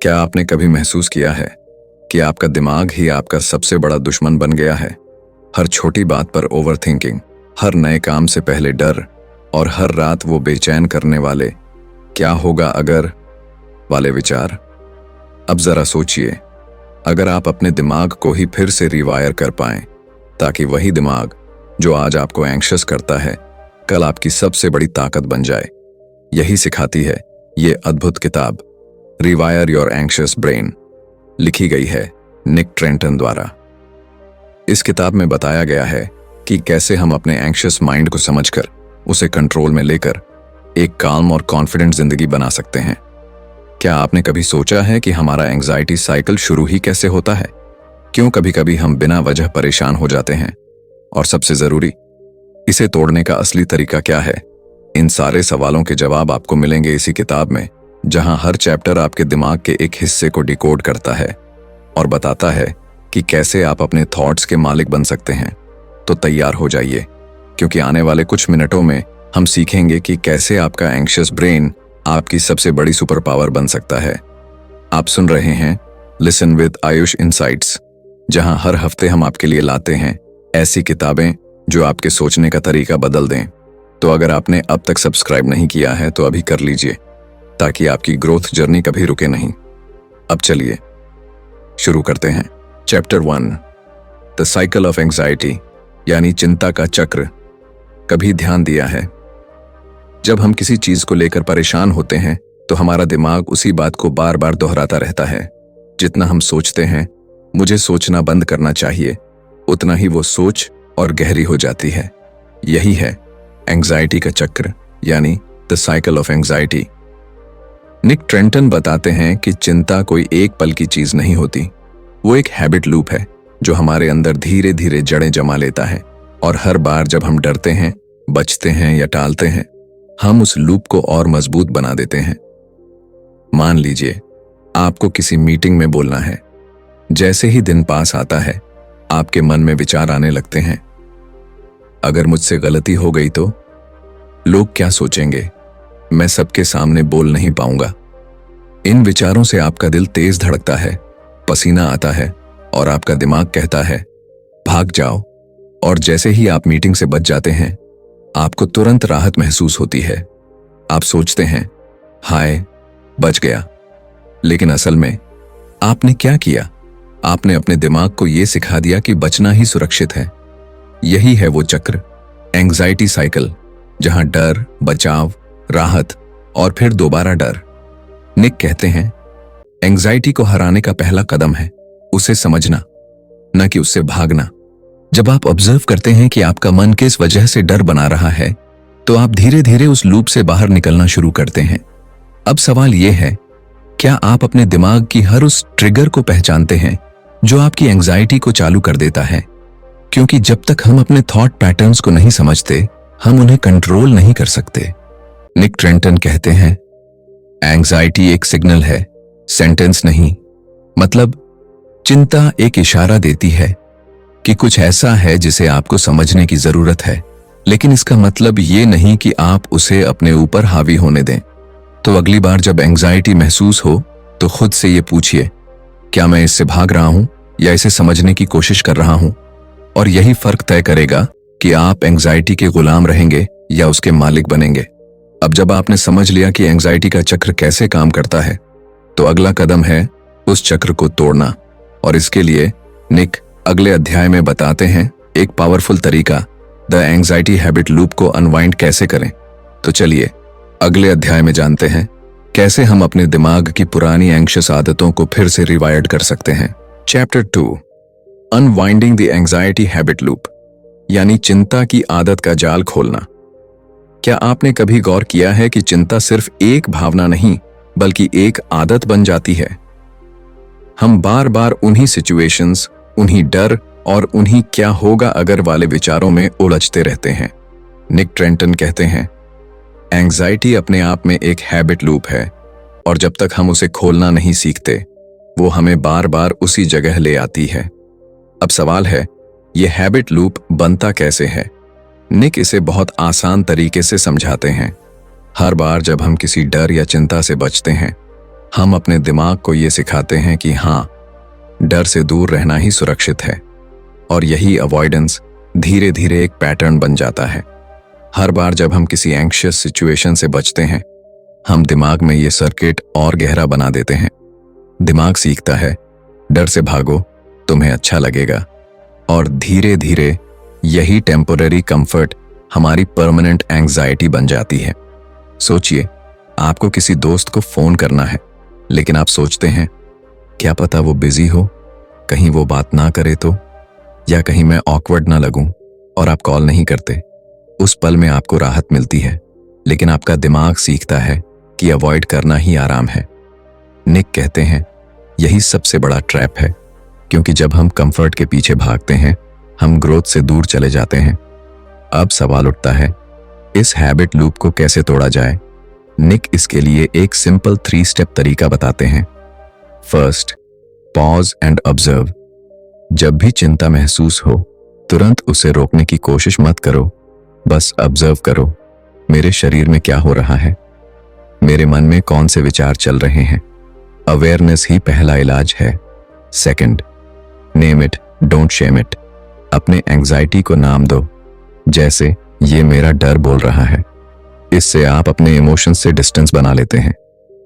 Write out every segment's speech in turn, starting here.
क्या आपने कभी महसूस किया है कि आपका दिमाग ही आपका सबसे बड़ा दुश्मन बन गया है? हर छोटी बात पर ओवरथिंकिंग, हर नए काम से पहले डर और हर रात वो बेचैन करने वाले क्या होगा अगर वाले विचार। अब जरा सोचिए, अगर आप अपने दिमाग को ही फिर से रिवायर कर पाएं ताकि वही दिमाग जो आज आपको एंग्शियस करता है कल आपकी सबसे बड़ी ताकत बन जाए। यही सिखाती है ये अद्भुत किताब रिवायर योर एंग्शियस ब्रेन, लिखी गई है निक ट्रेंटन द्वारा। इस किताब में बताया गया है कि कैसे हम अपने एंग्शियस माइंड को समझकर उसे कंट्रोल में लेकर एक काल्म और कॉन्फिडेंट जिंदगी बना सकते हैं। क्या आपने कभी सोचा है कि हमारा एंग्जाइटी साइकिल शुरू ही कैसे होता है? क्यों कभी कभी हम बिना वजह परेशान हो जाते हैं? और सबसे जरूरी, इसे तोड़ने का असली तरीका क्या है? इन सारे सवालों के जवाब आपको मिलेंगे इसी किताब में, जहां हर चैप्टर आपके दिमाग के एक हिस्से को डिकोड करता है और बताता है कि कैसे आप अपने थॉट्स के मालिक बन सकते हैं। तो तैयार हो जाइए, क्योंकि आने वाले कुछ मिनटों में हम सीखेंगे कि कैसे आपका एंग्शियस ब्रेन आपकी सबसे बड़ी सुपर पावर बन सकता है। आप सुन रहे हैं लिसन विद आयुष इनसाइट्स, जहां हर हफ्ते हम आपके लिए लाते हैं ऐसी किताबें जो आपके सोचने का तरीका बदल दें। तो अगर आपने अब तक सब्सक्राइब नहीं किया है तो अभी कर लीजिए, ताकि आपकी ग्रोथ जर्नी कभी रुके नहीं। अब चलिए शुरू करते हैं। Chapter 1, the cycle of anxiety, यानी चिंता का चक्र। कभी ध्यान दिया है, जब हम किसी चीज को लेकर परेशान होते हैं तो हमारा दिमाग उसी बात को बार बार दोहराता रहता है। जितना हम सोचते हैं मुझे सोचना बंद करना चाहिए, उतना ही वो सोच और गहरी हो जाती है। यही है एंग्जाइटी का चक्र, यानी the cycle of anxiety. Nick Trenton बताते हैं कि चिंता कोई एक पल की चीज नहीं होती, वो एक हैबिट लूप है जो हमारे अंदर धीरे धीरे जड़ें जमा लेता है। और हर बार जब हम डरते हैं, बचते हैं या टालते हैं, हम उस लूप को और मजबूत बना देते हैं। मान लीजिए आपको किसी मीटिंग में बोलना है। जैसे ही दिन पास आता है आपके मन में विचार आने लगते हैं, अगर मुझसे गलती हो गई तो लोग क्या सोचेंगे, मैं सबके सामने बोल नहीं पाऊंगा। इन विचारों से आपका दिल तेज धड़कता है, पसीना आता है और आपका दिमाग कहता है भाग जाओ। और जैसे ही आप मीटिंग से बच जाते हैं आपको तुरंत राहत महसूस होती है। आप सोचते हैं हाय बच गया। लेकिन असल में आपने क्या किया? आपने अपने दिमाग को यह सिखा दिया कि बचना ही सुरक्षित है। यही है वो चक्र, एंग्जाइटी साइकिल, जहां डर, बचाव, राहत और फिर दोबारा डर। निक कहते हैं एंग्जाइटी को हराने का पहला कदम है उसे समझना, न कि उससे भागना। जब आप ऑब्जर्व करते हैं कि आपका मन किस वजह से डर बना रहा है तो आप धीरे धीरे उस लूप से बाहर निकलना शुरू करते हैं। अब सवाल यह है, क्या आप अपने दिमाग की हर उस ट्रिगर को पहचानते हैं जो आपकी एंग्जाइटी को चालू कर देता है? क्योंकि जब तक हम अपने थॉट पैटर्न्स को नहीं समझते हम उन्हें कंट्रोल नहीं कर सकते। निक ट्रेंटन कहते हैं एंग्जाइटी एक सिग्नल है, सेंटेंस नहीं। मतलब चिंता एक इशारा देती है कि कुछ ऐसा है जिसे आपको समझने की जरूरत है, लेकिन इसका मतलब ये नहीं कि आप उसे अपने ऊपर हावी होने दें। तो अगली बार जब एंग्जाइटी महसूस हो तो खुद से ये पूछिए, क्या मैं इससे भाग रहा हूं या इसे समझने की कोशिश कर रहा हूं? और यही फर्क तय करेगा कि आप एंग्जाइटी के गुलाम रहेंगे या उसके मालिक बनेंगे। अब जब आपने समझ लिया कि एंग्जाइटी का चक्र कैसे काम करता है, तो अगला कदम है उस चक्र को तोड़ना। और इसके लिए निक अगले अध्याय में बताते हैं एक पावरफुल तरीका, द एंग्जाइटी हैबिट लूप को अनवाइंड कैसे करें। तो चलिए अगले अध्याय में जानते हैं कैसे हम अपने दिमाग की पुरानी एंग्शियस आदतों को फिर से रिवायर्ड कर सकते हैं। Chapter 2, unwinding the anxiety habit loop, यानी चिंता की आदत का जाल खोलना। क्या आपने कभी गौर किया है कि चिंता सिर्फ एक भावना नहीं बल्कि एक आदत बन जाती है? हम बार बार उन्हीं सिचुएशंस, उन्हीं डर और उन्हीं क्या होगा अगर वाले विचारों में उलझते रहते हैं। निक ट्रेंटन कहते हैं एंग्जाइटी अपने आप में एक हैबिट लूप है और जब तक हम उसे खोलना नहीं सीखते वो हमें बार बार उसी जगह ले आती है। अब सवाल है, यह हैबिट लूप बनता कैसे है? निक इसे बहुत आसान तरीके से समझाते हैं। हर बार जब हम किसी डर या चिंता से बचते हैं हम अपने दिमाग को ये सिखाते हैं कि हाँ, डर से दूर रहना ही सुरक्षित है, और यही अवॉइडेंस धीरे धीरे एक पैटर्न बन जाता है। हर बार जब हम किसी एंग्शियस सिचुएशन से बचते हैं, हम दिमाग में ये सर्किट और गहरा बना देते हैं। दिमाग सीखता है, डर से भागो, तुम्हें अच्छा लगेगा, और धीरे धीरे यही टेम्पोररी कंफर्ट हमारी परमानेंट एंग्जाइटी बन जाती है। सोचिए, आपको किसी दोस्त को फोन करना है, लेकिन आप सोचते हैं, क्या पता वो बिजी हो, कहीं वो बात ना करे तो, या कहीं मैं ऑकवर्ड ना लगूं, और आप कॉल नहीं करते। उस पल में आपको राहत मिलती है, लेकिन आपका दिमाग सीखता है कि अवॉइड करना ही आराम है। निक कहते हैं, यही सबसे बड़ा ट्रैप है, क्योंकि जब हम कंफर्ट के पीछे भागते हैं, हम ग्रोथ से दूर चले जाते हैं। अब सवाल उठता है, इस हैबिट लूप को कैसे तोड़ा जाए? निक इसके लिए एक सिंपल 3 स्टेप तरीका बताते हैं। First, pause and observe. जब भी चिंता महसूस हो, तुरंत उसे रोकने की कोशिश मत करो, बस ऑब्जर्व करो। मेरे शरीर में क्या हो रहा है? मेरे मन में कौन से विचार चल रहे हैं? अवेयरनेस ही पहला इलाज है। Second, name it, don't shame it. अपने एंग्जाइटी को नाम दो, जैसे ये मेरा डर बोल रहा है। इससे आप अपने इमोशंस से डिस्टेंस बना लेते हैं।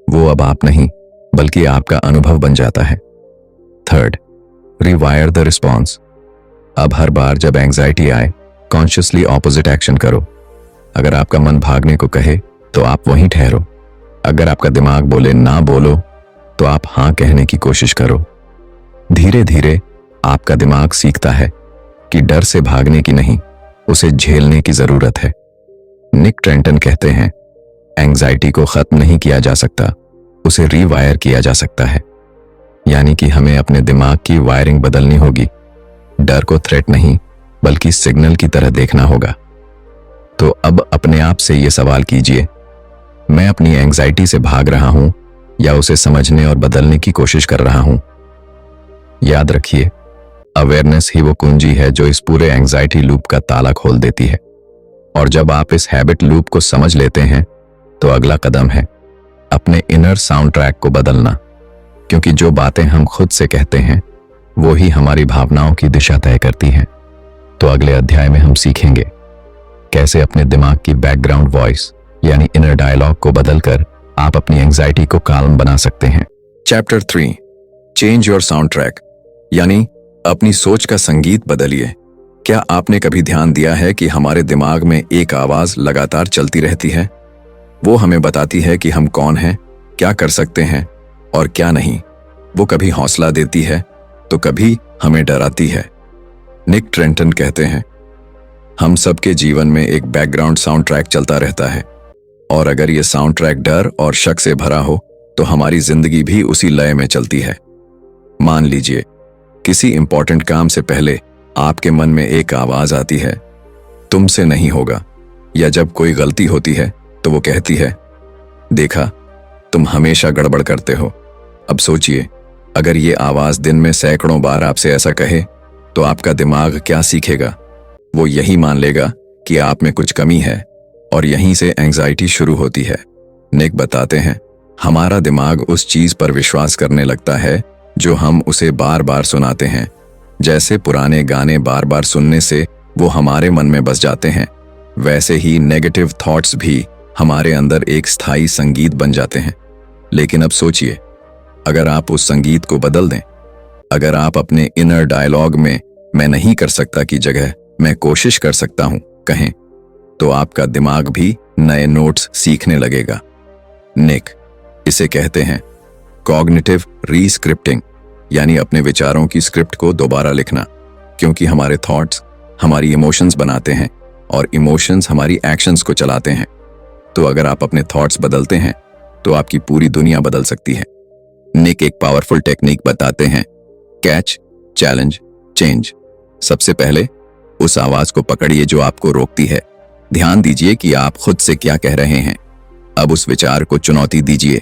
वो अब आप नहीं, बल्कि आपका अनुभव बन जाता है। Third, rewire the response. अब हर बार जब एंग्जाइटी आए, कॉन्शियसली ऑपोजिट एक्शन करो। अगर आपका मन भागने को कहे, तो आप वहीं ठहरो। अगर आपका दिमाग बोले ना बोलो, तो आप हाँ कहने की कोशिश करो। धीरे धीरे आपका दिमाग सीखता है कि डर से भागने की नहीं, उसे झेलने की जरूरत है। निक ट्रेंटन कहते हैं, एंग्जाइटी को खत्म नहीं किया जा सकता, उसे रीवायर किया जा सकता है। यानी कि हमें अपने दिमाग की वायरिंग बदलनी होगी। डर को थ्रेट नहीं, बल्कि सिग्नल की तरह देखना होगा। तो अब अपने आप से ये सवाल कीजिए, मैं अपनी एंग्जाइटी से भाग रहा हूं या उसे समझने और बदलने की कोशिश कर रहा हूं? याद रखिए, अवेयरनेस ही वो कुंजी है जो इस पूरे एंग्जाइटी लूप का ताला खोल देती है। और जब आप इस हैबिट लूप को समझ लेते हैं, तो अगला कदम है अपने इनर साउंड ट्रैक को बदलना, क्योंकि जो बातें हम खुद से कहते हैं, वो ही हमारी भावनाओं की दिशा तय करती हैं। तो अगले अध्याय में हम सीखेंगे कैसे अपने दिमाग की बैकग्राउंड वॉइस यानी इनर डायलॉग को बदलकर आप अपनी एंग्जाइटी को काल्म बना सकते हैं। Chapter 3, change your sound track, यानी अपनी सोच का संगीत बदलिए। क्या आपने कभी ध्यान दिया है कि हमारे दिमाग में एक आवाज लगातार चलती रहती है? वो हमें बताती है कि हम कौन हैं, क्या कर सकते हैं और क्या नहीं। वो कभी हौसला देती है, तो कभी हमें डराती है। निक ट्रेंटन कहते हैं, हम सबके जीवन में एक बैकग्राउंड साउंड ट्रैक चलता रहता है, और अगर ये साउंड ट्रैक डर और शक से भरा हो, तो हमारी जिंदगी भी उसी लय में चलती है। मान लीजिए, किसी इंपॉर्टेंट काम से पहले आपके मन में एक आवाज आती है, तुमसे नहीं होगा। या जब कोई गलती होती है, तो वो कहती है, देखा, तुम हमेशा गड़बड़ करते हो। अब सोचिए, अगर ये आवाज दिन में सैकड़ों बार आपसे ऐसा कहे, तो आपका दिमाग क्या सीखेगा? वो यही मान लेगा कि आप में कुछ कमी है, और यहीं से एंग्जाइटी शुरू होती है। निक बताते हैं, हमारा दिमाग उस चीज पर विश्वास करने लगता है जो हम उसे बार बार सुनाते हैं। जैसे पुराने गाने बार बार सुनने से वो हमारे मन में बस जाते हैं, वैसे ही नेगेटिव थॉट्स भी हमारे अंदर एक स्थायी संगीत बन जाते हैं। लेकिन अब सोचिए, अगर आप उस संगीत को बदल दें, अगर आप अपने इनर डायलॉग में मैं नहीं कर सकता की जगह मैं कोशिश कर सकता हूं कहें, तो आपका दिमाग भी नए नोट्स सीखने लगेगा। निक इसे कहते हैं कॉग्निटिव रीस्क्रिप्टिंग, यानी अपने विचारों की स्क्रिप्ट को दोबारा लिखना, क्योंकि हमारे थॉट्स हमारी इमोशंस बनाते हैं और इमोशंस हमारी एक्शंस को चलाते हैं। तो अगर आप अपने थॉट्स बदलते हैं, तो आपकी पूरी दुनिया बदल सकती है। निक एक पावरफुल टेक्निक बताते हैं, कैच, चैलेंज, चेंज। सबसे पहले उस आवाज को पकड़िए जो आपको रोकती है। ध्यान दीजिए कि आप खुद से क्या कह रहे हैं। अब उस विचार को चुनौती दीजिए,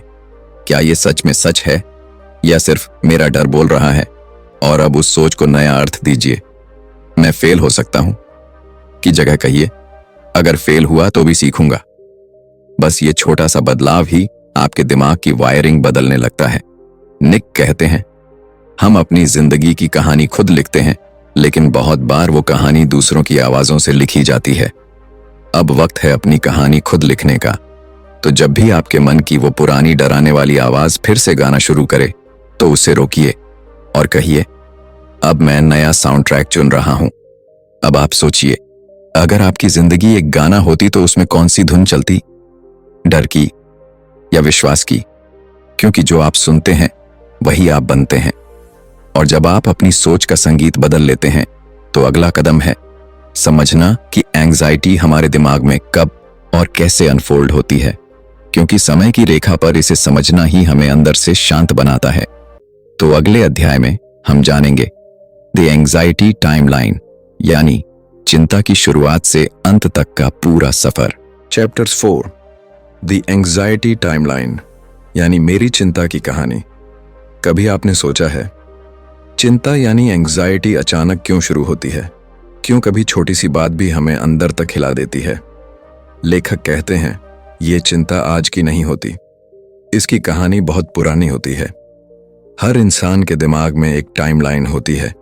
क्या ये सच में सच है या सिर्फ मेरा डर बोल रहा है? और अब उस सोच को नया अर्थ दीजिए, मैं फेल हो सकता हूं की जगह कहिए, अगर फेल हुआ तो भी सीखूंगा। बस ये छोटा सा बदलाव ही आपके दिमाग की वायरिंग बदलने लगता है। निक कहते हैं, हम अपनी जिंदगी की कहानी खुद लिखते हैं, लेकिन बहुत बार वो कहानी दूसरों की आवाजों से लिखी जाती है। अब वक्त है अपनी कहानी खुद लिखने का। तो जब भी आपके मन की वो पुरानी डराने वाली आवाज फिर से गाना शुरू करे, तो उसे रोकिए और कहिए, अब मैं नया साउंड ट्रैक चुन रहा हूं। अब आप सोचिए, अगर आपकी जिंदगी एक गाना होती तो उसमें कौन सी धुन चलती? डर की या विश्वास की? क्योंकि जो आप सुनते हैं वही आप बनते हैं। और जब आप अपनी सोच का संगीत बदल लेते हैं, तो अगला कदम है समझना कि एंग्जाइटी हमारे दिमाग में कब और कैसे अनफोल्ड होती है, क्योंकि समय की रेखा पर इसे समझना ही हमें अंदर से शांत बनाता है। तो अगले अध्याय में हम जानेंगे द एंग्जाइटी टाइमलाइन, यानी चिंता की शुरुआत से अंत तक का पूरा सफर। चैप्टर 4, द एंग्जाइटी टाइमलाइन, यानी मेरी चिंता की कहानी। कभी आपने सोचा है, चिंता यानी एंग्जाइटी अचानक क्यों शुरू होती है? क्यों कभी छोटी सी बात भी हमें अंदर तक हिला देती है? लेखक कहते हैं, ये चिंता आज की नहीं होती, इसकी कहानी बहुत पुरानी होती है। हर इंसान के दिमाग में एक टाइमलाइन होती है,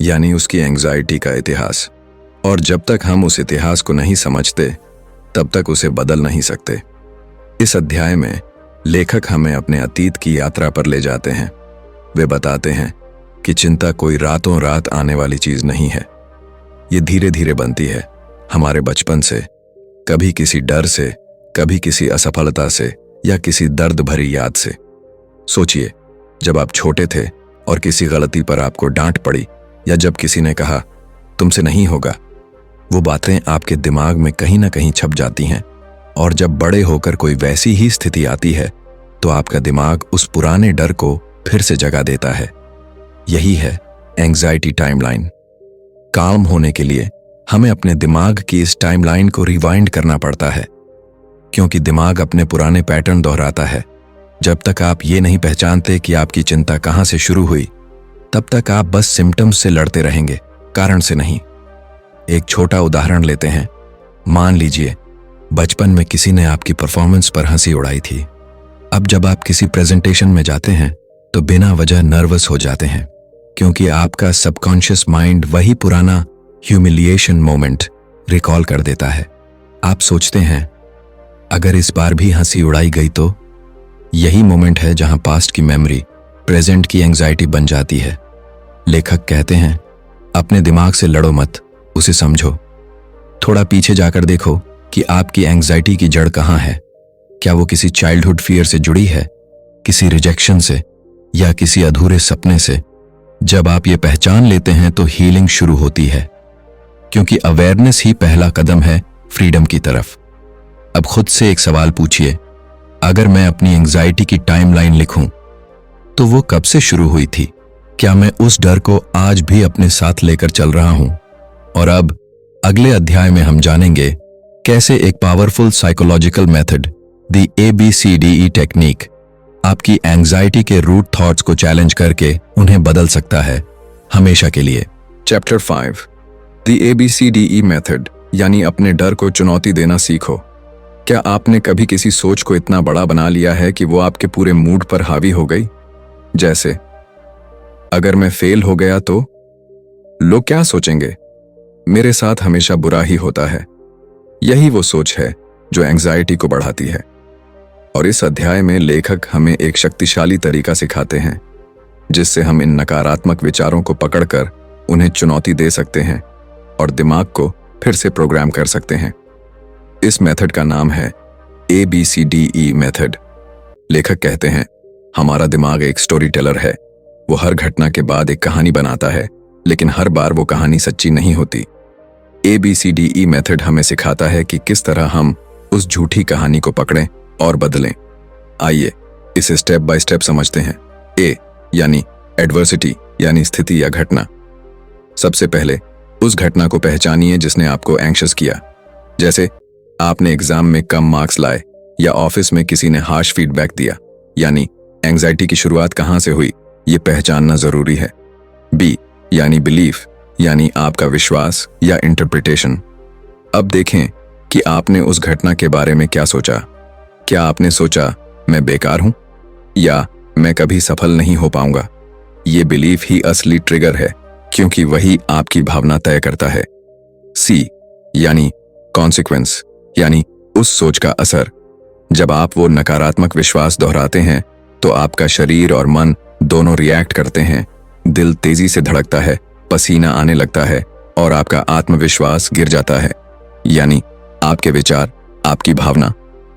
यानी उसकी एंग्जाइटी का इतिहास। और जब तक हम उस इतिहास को नहीं समझते, तब तक उसे बदल नहीं सकते। इस अध्याय में लेखक हमें अपने अतीत की यात्रा पर ले जाते हैं। वे बताते हैं कि चिंता कोई रातों रात आने वाली चीज नहीं है। ये धीरे धीरे बनती है, हमारे बचपन से, कभी किसी डर से, कभी किसी असफलता से, या किसी दर्द भरी याद से। सोचिए, जब आप छोटे थे और किसी गलती पर आपको डांट पड़ी, या जब किसी ने कहा तुमसे नहीं होगा, वो बातें आपके दिमाग में कहीं ना कहीं छप जाती हैं। और जब बड़े होकर कोई वैसी ही स्थिति आती है, तो आपका दिमाग उस पुराने डर को फिर से जगा देता है। यही है एंग्जाइटी टाइमलाइन। काम होने के लिए हमें अपने दिमाग की इस टाइमलाइन को रिवाइंड करना पड़ता है, क्योंकि दिमाग अपने पुराने पैटर्न दोहराता है। जब तक आप ये नहीं पहचानते कि आपकी चिंता कहां से शुरू हुई, तब तक आप बस सिम्टम्स से लड़ते रहेंगे, कारण से नहीं। एक छोटा उदाहरण लेते हैं। मान लीजिए बचपन में किसी ने आपकी परफॉर्मेंस पर हंसी उड़ाई थी। अब जब आप किसी प्रेजेंटेशन में जाते हैं, तो बिना वजह नर्वस हो जाते हैं, क्योंकि आपका सबकॉन्शियस माइंड वही पुराना ह्यूमिलिएशन मोमेंट रिकॉल कर देता है। आप सोचते हैं, अगर इस बार भी हंसी उड़ाई गई तो? यही मोमेंट है जहां पास्ट की मेमोरी प्रेजेंट की एंग्जाइटी बन जाती है। लेखक कहते हैं, अपने दिमाग से लड़ो मत, उसे समझो। थोड़ा पीछे जाकर देखो कि आपकी एंग्जाइटी की जड़ कहां है। क्या वो किसी चाइल्डहुड फियर से जुड़ी है, किसी रिजेक्शन से, या किसी अधूरे सपने से? जब आप ये पहचान लेते हैं, तो हीलिंग शुरू होती है, क्योंकि अवेयरनेस ही पहला कदम है फ्रीडम की तरफ। अब खुद से एक सवाल पूछिए, अगर मैं अपनी एंग्जाइटी की टाइमलाइन लिखूं, तो वो कब से शुरू हुई थी? क्या मैं उस डर को आज भी अपने साथ लेकर चल रहा हूं? और अब अगले अध्याय में हम जानेंगे कैसे एक powerful psychological method, the ABCDE technique, आपकी एंग्जाइटी के रूट थॉट्स को चैलेंज करके उन्हें बदल सकता है, हमेशा के लिए। चैप्टर 5, द ABCDE मेथड, यानी अपने डर को चुनौती देना सीखो। क्या आपने कभी किसी सोच को इतना बड़ा बना लिया है कि वो आपके पूरे मूड पर हावी हो गई? जैसे, अगर मैं फेल हो गया तो लोग क्या सोचेंगे? मेरे साथ हमेशा बुरा ही होता है। यही वो सोच है जो एंग्जाइटी को बढ़ाती है। और इस अध्याय में लेखक हमें एक शक्तिशाली तरीका सिखाते हैं, जिससे हम इन नकारात्मक विचारों को पकड़कर उन्हें चुनौती दे सकते हैं और दिमाग को फिर से प्रोग्राम कर सकते हैं। इस मेथड का नाम है ABCDE मेथड। लेखक कहते हैं, हमारा दिमाग एक स्टोरी टेलर है। वो हर घटना के बाद एक कहानी बनाता है, लेकिन हर बार वो कहानी सच्ची नहीं होती। ABCDE मेथड हमें सिखाता है कि किस तरह हम उस झूठी कहानी को पकड़ें और बदलें। आइए इसे स्टेप बाय स्टेप समझते हैं। A यानी एडवर्सिटी, यानी स्थिति या घटना। सबसे पहले उस घटना को पहचानिए जिसने आपको एंग्शियस किया। जैसे आपने एग्जाम में कम मार्क्स लाए, या ऑफिस में किसी ने हार्श फीडबैक दिया। यानी एंग्जाइटी की शुरुआत कहां से हुई, ये पहचानना जरूरी है। B यानी बिलीफ, यानी आपका विश्वास या इंटरप्रिटेशन। अब देखें कि आपने उस घटना के बारे में क्या सोचा। क्या आपने सोचा मैं बेकार हूं या मैं कभी सफल नहीं हो पाऊंगा। ये बिलीफ ही असली ट्रिगर है, क्योंकि वही आपकी भावना तय करता है। सी यानी कॉन्सिक्वेंस, यानी उस सोच का असर। जब आप वो नकारात्मक विश्वास दोहराते हैं तो आपका शरीर और मन दोनों रिएक्ट करते हैं। दिल तेजी से धड़कता है, पसीना आने लगता है और आपका आत्मविश्वास गिर जाता है। यानी आपके विचार, आपकी भावना,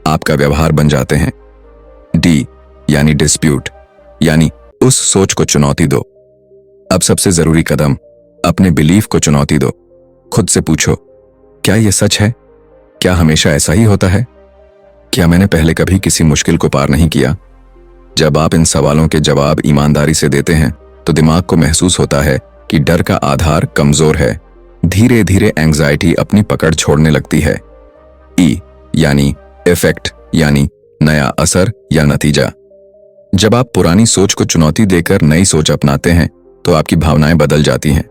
आपका व्यवहार बन जाते हैं। डी यानी डिस्प्यूट, यानी उस सोच को चुनौती दो। अब सबसे जरूरी कदम, अपने बिलीफ को चुनौती दो। खुद से पूछो, क्या यह सच है? क्या हमेशा ऐसा ही होता है? क्या मैंने पहले कभी किसी मुश्किल को पार नहीं किया? जब आप इन सवालों के जवाब ईमानदारी से देते हैं तो दिमाग को महसूस होता है कि डर का आधार कमजोर है। धीरे धीरे एंग्जाइटी अपनी पकड़ छोड़ने लगती है। ई यानी इफेक्ट, यानी नया असर या नतीजा। जब आप पुरानी सोच को चुनौती देकर नई सोच अपनाते हैं तो आपकी भावनाएं बदल जाती हैं।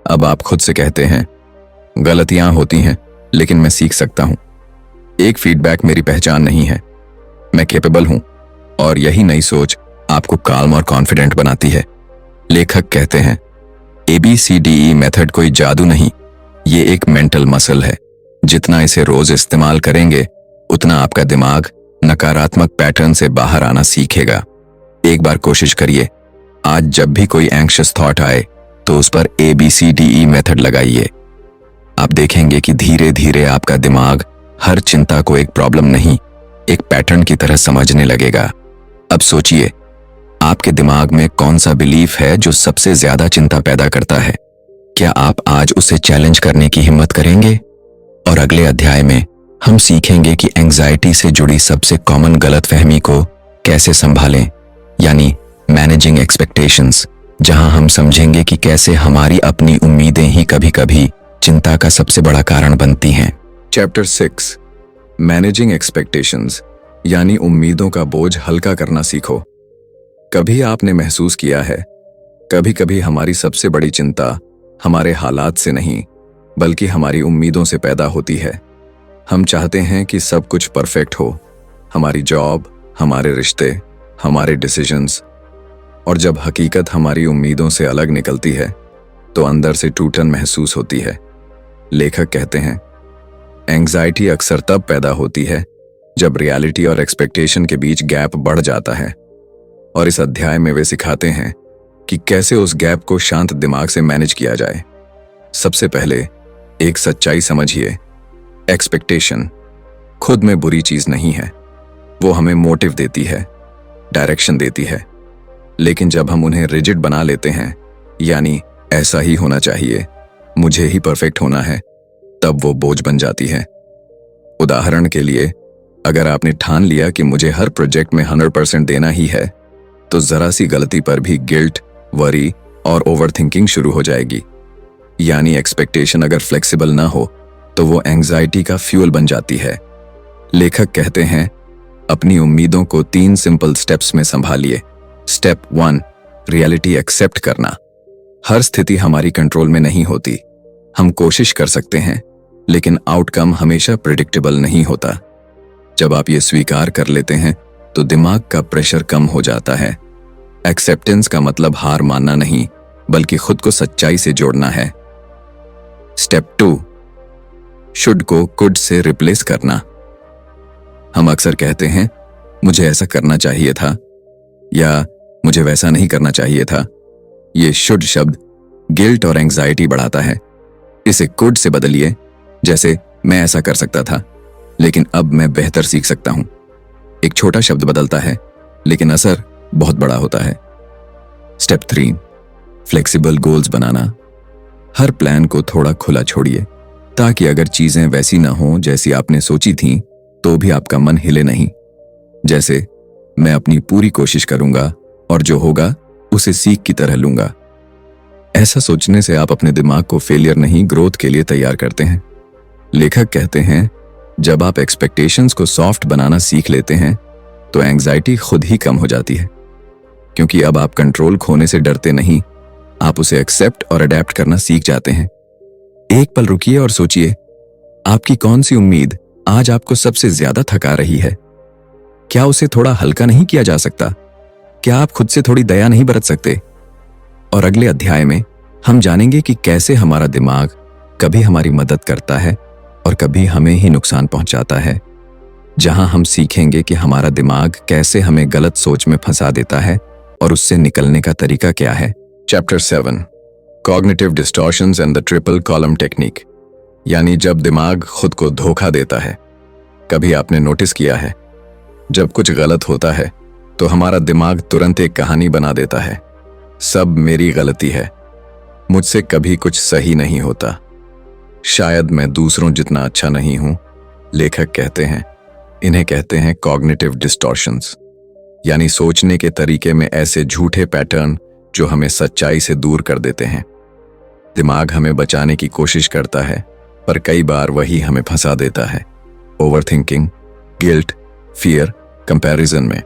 अब आप खुद से कहते हैं, गलतियां होती हैं लेकिन मैं सीख सकता हूं। एक फीडबैक मेरी पहचान नहीं है, मैं कैपेबल हूं। और यही नई सोच आपको काल्म और कॉन्फिडेंट बनाती है। लेखक कहते हैं, ABCDE मेथड कोई जादू नहीं, ये एक मेंटल मसल है। जितना इसे रोज इस्तेमाल करेंगे उतना आपका दिमाग नकारात्मक पैटर्न से बाहर आना सीखेगा। एक बार कोशिश करिए, आज जब भी कोई एंग्शियस थॉट आए तो उस पर ABCDE मेथड लगाइए। आप देखेंगे कि धीरे धीरे आपका दिमाग हर चिंता को एक प्रॉब्लम नहीं, एक पैटर्न की तरह समझने लगेगा। अब सोचिए, आपके दिमाग में कौन सा बिलीफ है जो सबसे ज्यादा चिंता पैदा करता है? क्या आप आज उसे चैलेंज करने की हिम्मत करेंगे? और अगले अध्याय में हम सीखेंगे कि एंग्जाइटी से जुड़ी सबसे कॉमन गलतफहमी को कैसे संभालें, यानी मैनेजिंग एक्सपेक्टेशंस, जहां हम समझेंगे कि कैसे हमारी अपनी उम्मीदें ही कभी-कभी चिंता का सबसे बड़ा कारण बनती हैं। चैप्टर 6 मैनेजिंग एक्सपेक्टेशंस, यानी उम्मीदों का बोझ हल्का करना सीखो। कभी आपने महसूस किया है, कभी कभी हमारी सबसे बड़ी चिंता हमारे हालात से नहीं बल्कि हमारी उम्मीदों से पैदा होती है। हम चाहते हैं कि सब कुछ परफेक्ट हो, हमारी जॉब, हमारे रिश्ते, हमारे डिसीजंस, और जब हकीकत हमारी उम्मीदों से अलग निकलती है तो अंदर से टूटन महसूस होती है। लेखक कहते हैं, एंग्जाइटी अक्सर तब पैदा होती है जब रियलिटी और एक्सपेक्टेशन के बीच गैप बढ़ जाता है। और इस अध्याय में वे सिखाते हैं कि कैसे उस गैप को शांत दिमाग से मैनेज किया जाए। सबसे पहले एक सच्चाई समझिए, एक्सपेक्टेशन खुद में बुरी चीज नहीं है। वो हमें मोटिव देती है, डायरेक्शन देती है। लेकिन जब हम उन्हें रिजिड बना लेते हैं, यानी ऐसा ही होना चाहिए, मुझे ही परफेक्ट होना है, तब वो बोझ बन जाती है। उदाहरण के लिए, अगर आपने ठान लिया कि मुझे हर प्रोजेक्ट में 100% देना ही है, तो जरा सी गलती पर भी गिल्ट, वरी और ओवरथिंकिंग शुरू हो जाएगी। यानी एक्सपेक्टेशन अगर फ्लेक्सिबल ना हो तो वो एंग्जाइटी का फ्यूल बन जाती है। लेखक कहते हैं, अपनी उम्मीदों को 3 सिंपल स्टेप्स में संभालिए। स्टेप 1 रियलिटी एक्सेप्ट करना। हर स्थिति हमारी कंट्रोल में नहीं होती। हम कोशिश कर सकते हैं, लेकिन आउटकम हमेशा प्रिडिक्टेबल नहीं होता। जब आप ये स्वीकार कर लेते हैं तो दिमाग का प्रेशर कम हो जाता है। एक्सेप्टेंस का मतलब हार मानना नहीं, बल्कि खुद को सच्चाई से जोड़ना है। स्टेप 2 शुड को कुड से रिप्लेस करना। हम अक्सर कहते हैं, मुझे ऐसा करना चाहिए था या मुझे वैसा नहीं करना चाहिए था। ये शुड शब्द गिल्ट और एंग्जाइटी बढ़ाता है। इसे कुड से बदलिए, जैसे मैं ऐसा कर सकता था लेकिन अब मैं बेहतर सीख सकता हूं। एक छोटा शब्द बदलता है लेकिन असर बहुत बड़ा होता है। स्टेप 3 फ्लेक्सिबल गोल्स बनाना। हर प्लान को थोड़ा खुला छोड़िए, ताकि अगर चीजें वैसी ना हो जैसी आपने सोची थीं तो भी आपका मन हिले नहीं। जैसे, मैं अपनी पूरी कोशिश करूंगा और जो होगा उसे सीख की तरह लूंगा। ऐसा सोचने से आप अपने दिमाग को फेलियर नहीं, ग्रोथ के लिए तैयार करते हैं। लेखक कहते हैं, जब आप एक्सपेक्टेशंस को सॉफ्ट बनाना सीख लेते हैं तो एंग्जाइटी खुद ही कम हो जाती है, क्योंकि अब आप कंट्रोल खोने से डरते नहीं, आप उसे एक्सेप्ट और अडेप्ट करना सीख जाते हैं। एक पल रुकिए और सोचिए, आपकी कौन सी उम्मीद आज आपको सबसे ज्यादा थका रही है? क्या उसे थोड़ा हल्का नहीं किया जा सकता? क्या आप खुद से थोड़ी दया नहीं बरत सकते? और अगले अध्याय में हम जानेंगे कि कैसे हमारा दिमाग कभी हमारी मदद करता है और कभी हमें ही नुकसान पहुंचाता है, जहां हम सीखेंगे कि हमारा दिमाग कैसे हमें गलत सोच में फंसा देता है और उससे निकलने का तरीका क्या है। Chapter 7 cognitive distortions and the triple column technique, यानी जब दिमाग खुद को धोखा देता है। कभी आपने नोटिस किया है, जब कुछ गलत होता है तो हमारा दिमाग तुरंत एक कहानी बना देता है। सब मेरी गलती है, मुझसे कभी कुछ सही नहीं होता, शायद मैं दूसरों जितना अच्छा नहीं हूं। लेखक कहते हैं इन्हें कहते हैं कॉग्निटिव डिस्टॉर्शंस, यानी सोचने के तरीके में ऐसे झूठे पैटर्न जो हमें सच्चाई से दूर कर देते हैं। दिमाग हमें बचाने की कोशिश करता है, पर कई बार वही हमें फंसा देता है। ओवरथिंकिंग, गिल्ट, फियर, कंपैरिजन में।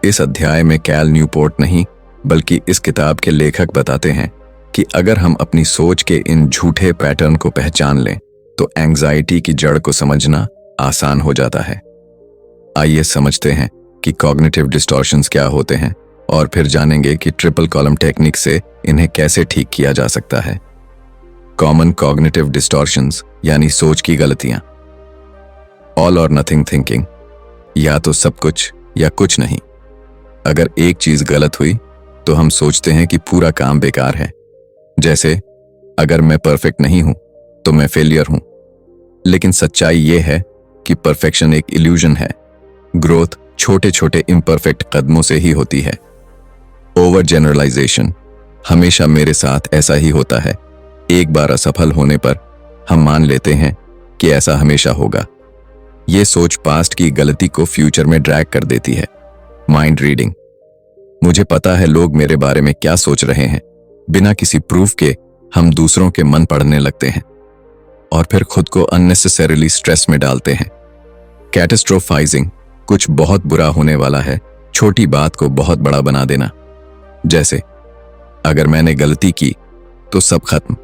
इस अध्याय में कैल न्यूपोर्ट नहीं बल्कि इस किताब के लेखक बताते हैं कि अगर हम अपनी सोच के इन झूठे पैटर्न को पहचान लें तो एंग्जाइटी की जड़ को समझना आसान हो जाता है। आइए समझते हैं कि कॉग्निटिव डिस्टॉर्शंस क्या होते हैं और फिर जानेंगे कि ट्रिपल कॉलम टेक्निक से इन्हें कैसे ठीक किया जा सकता है। कॉमन कॉग्निटिव डिस्टॉर्शंस यानी सोच की गलतियां। ऑल और नथिंग थिंकिंग, या तो सब कुछ या कुछ नहीं। अगर एक चीज गलत हुई तो हम सोचते हैं कि पूरा काम बेकार है। जैसे अगर मैं परफेक्ट नहीं हूं तो मैं फेलियर हूं। लेकिन सच्चाई यह है कि परफेक्शन एक इल्यूजन है। ग्रोथ छोटे छोटे इम्परफेक्ट कदमों से ही होती है। ओवर जनरलाइजेशन, हमेशा मेरे साथ ऐसा ही होता है। एक बार असफल होने पर हम मान लेते हैं कि ऐसा हमेशा होगा। ये सोच पास्ट की गलती को फ्यूचर में ड्रैग कर देती है। माइंड रीडिंग, मुझे पता है लोग मेरे बारे में क्या सोच रहे हैं। बिना किसी प्रूफ के हम दूसरों के मन पढ़ने लगते हैं और फिर खुद को अननेसेसरीली स्ट्रेस में डालते हैं। कैटास्ट्रोफाइजिंग, कुछ बहुत बुरा होने वाला है, छोटी बात को बहुत बड़ा बना देना। जैसे अगर मैंने गलती की तो सब खत्म।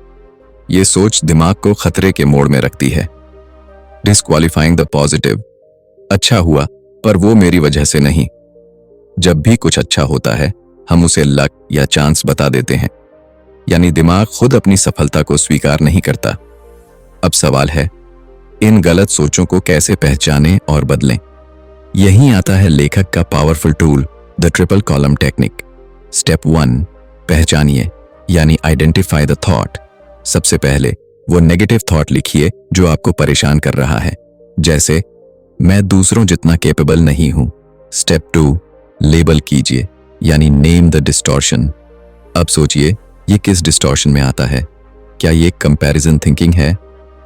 ये सोच दिमाग को खतरे के मोड़ में रखती है। डिस्क्वालिफाइंग द पॉजिटिव, अच्छा हुआ पर वो मेरी वजह से नहीं। जब भी कुछ अच्छा होता है हम उसे लक या चांस बता देते हैं, यानी दिमाग खुद अपनी सफलता को स्वीकार नहीं करता। अब सवाल है, इन गलत सोचों को कैसे पहचानें और बदलें। यहीं आता है लेखक का powerful tool, the triple column technique. Step 1, पहचानिए यानी आइडेंटिफाई द थॉट। सबसे पहले वो नेगेटिव थॉट लिखिए जो आपको परेशान कर रहा है, जैसे मैं दूसरों जितना कैपेबल नहीं हूं। स्टेप 2, लेबल कीजिए यानी नेम द डिस्टॉर्शन। अब सोचिए ये किस डिस्टॉर्शन में आता है। क्या ये कंपैरिजन थिंकिंग है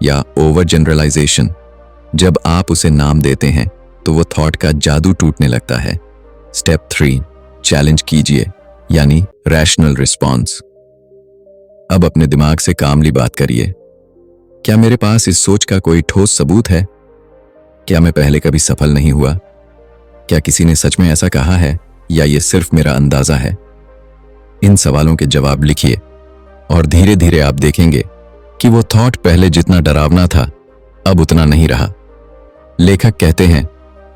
या ओवर जनरलाइजेशन? जब आप उसे नाम देते हैं तो वो थॉट का जादू टूटने लगता है। स्टेप 3, चैलेंज कीजिए यानी रैशनल रिस्पॉन्स। अब अपने दिमाग से कामली बात करिए, क्या मेरे पास इस सोच का कोई ठोस सबूत है? क्या मैं पहले कभी सफल नहीं हुआ? क्या किसी ने सच में ऐसा कहा है या ये सिर्फ मेरा अंदाजा है? इन सवालों के जवाब लिखिए और धीरे धीरे आप देखेंगे कि वो थॉट पहले जितना डरावना था अब उतना नहीं रहा। लेखक कहते हैं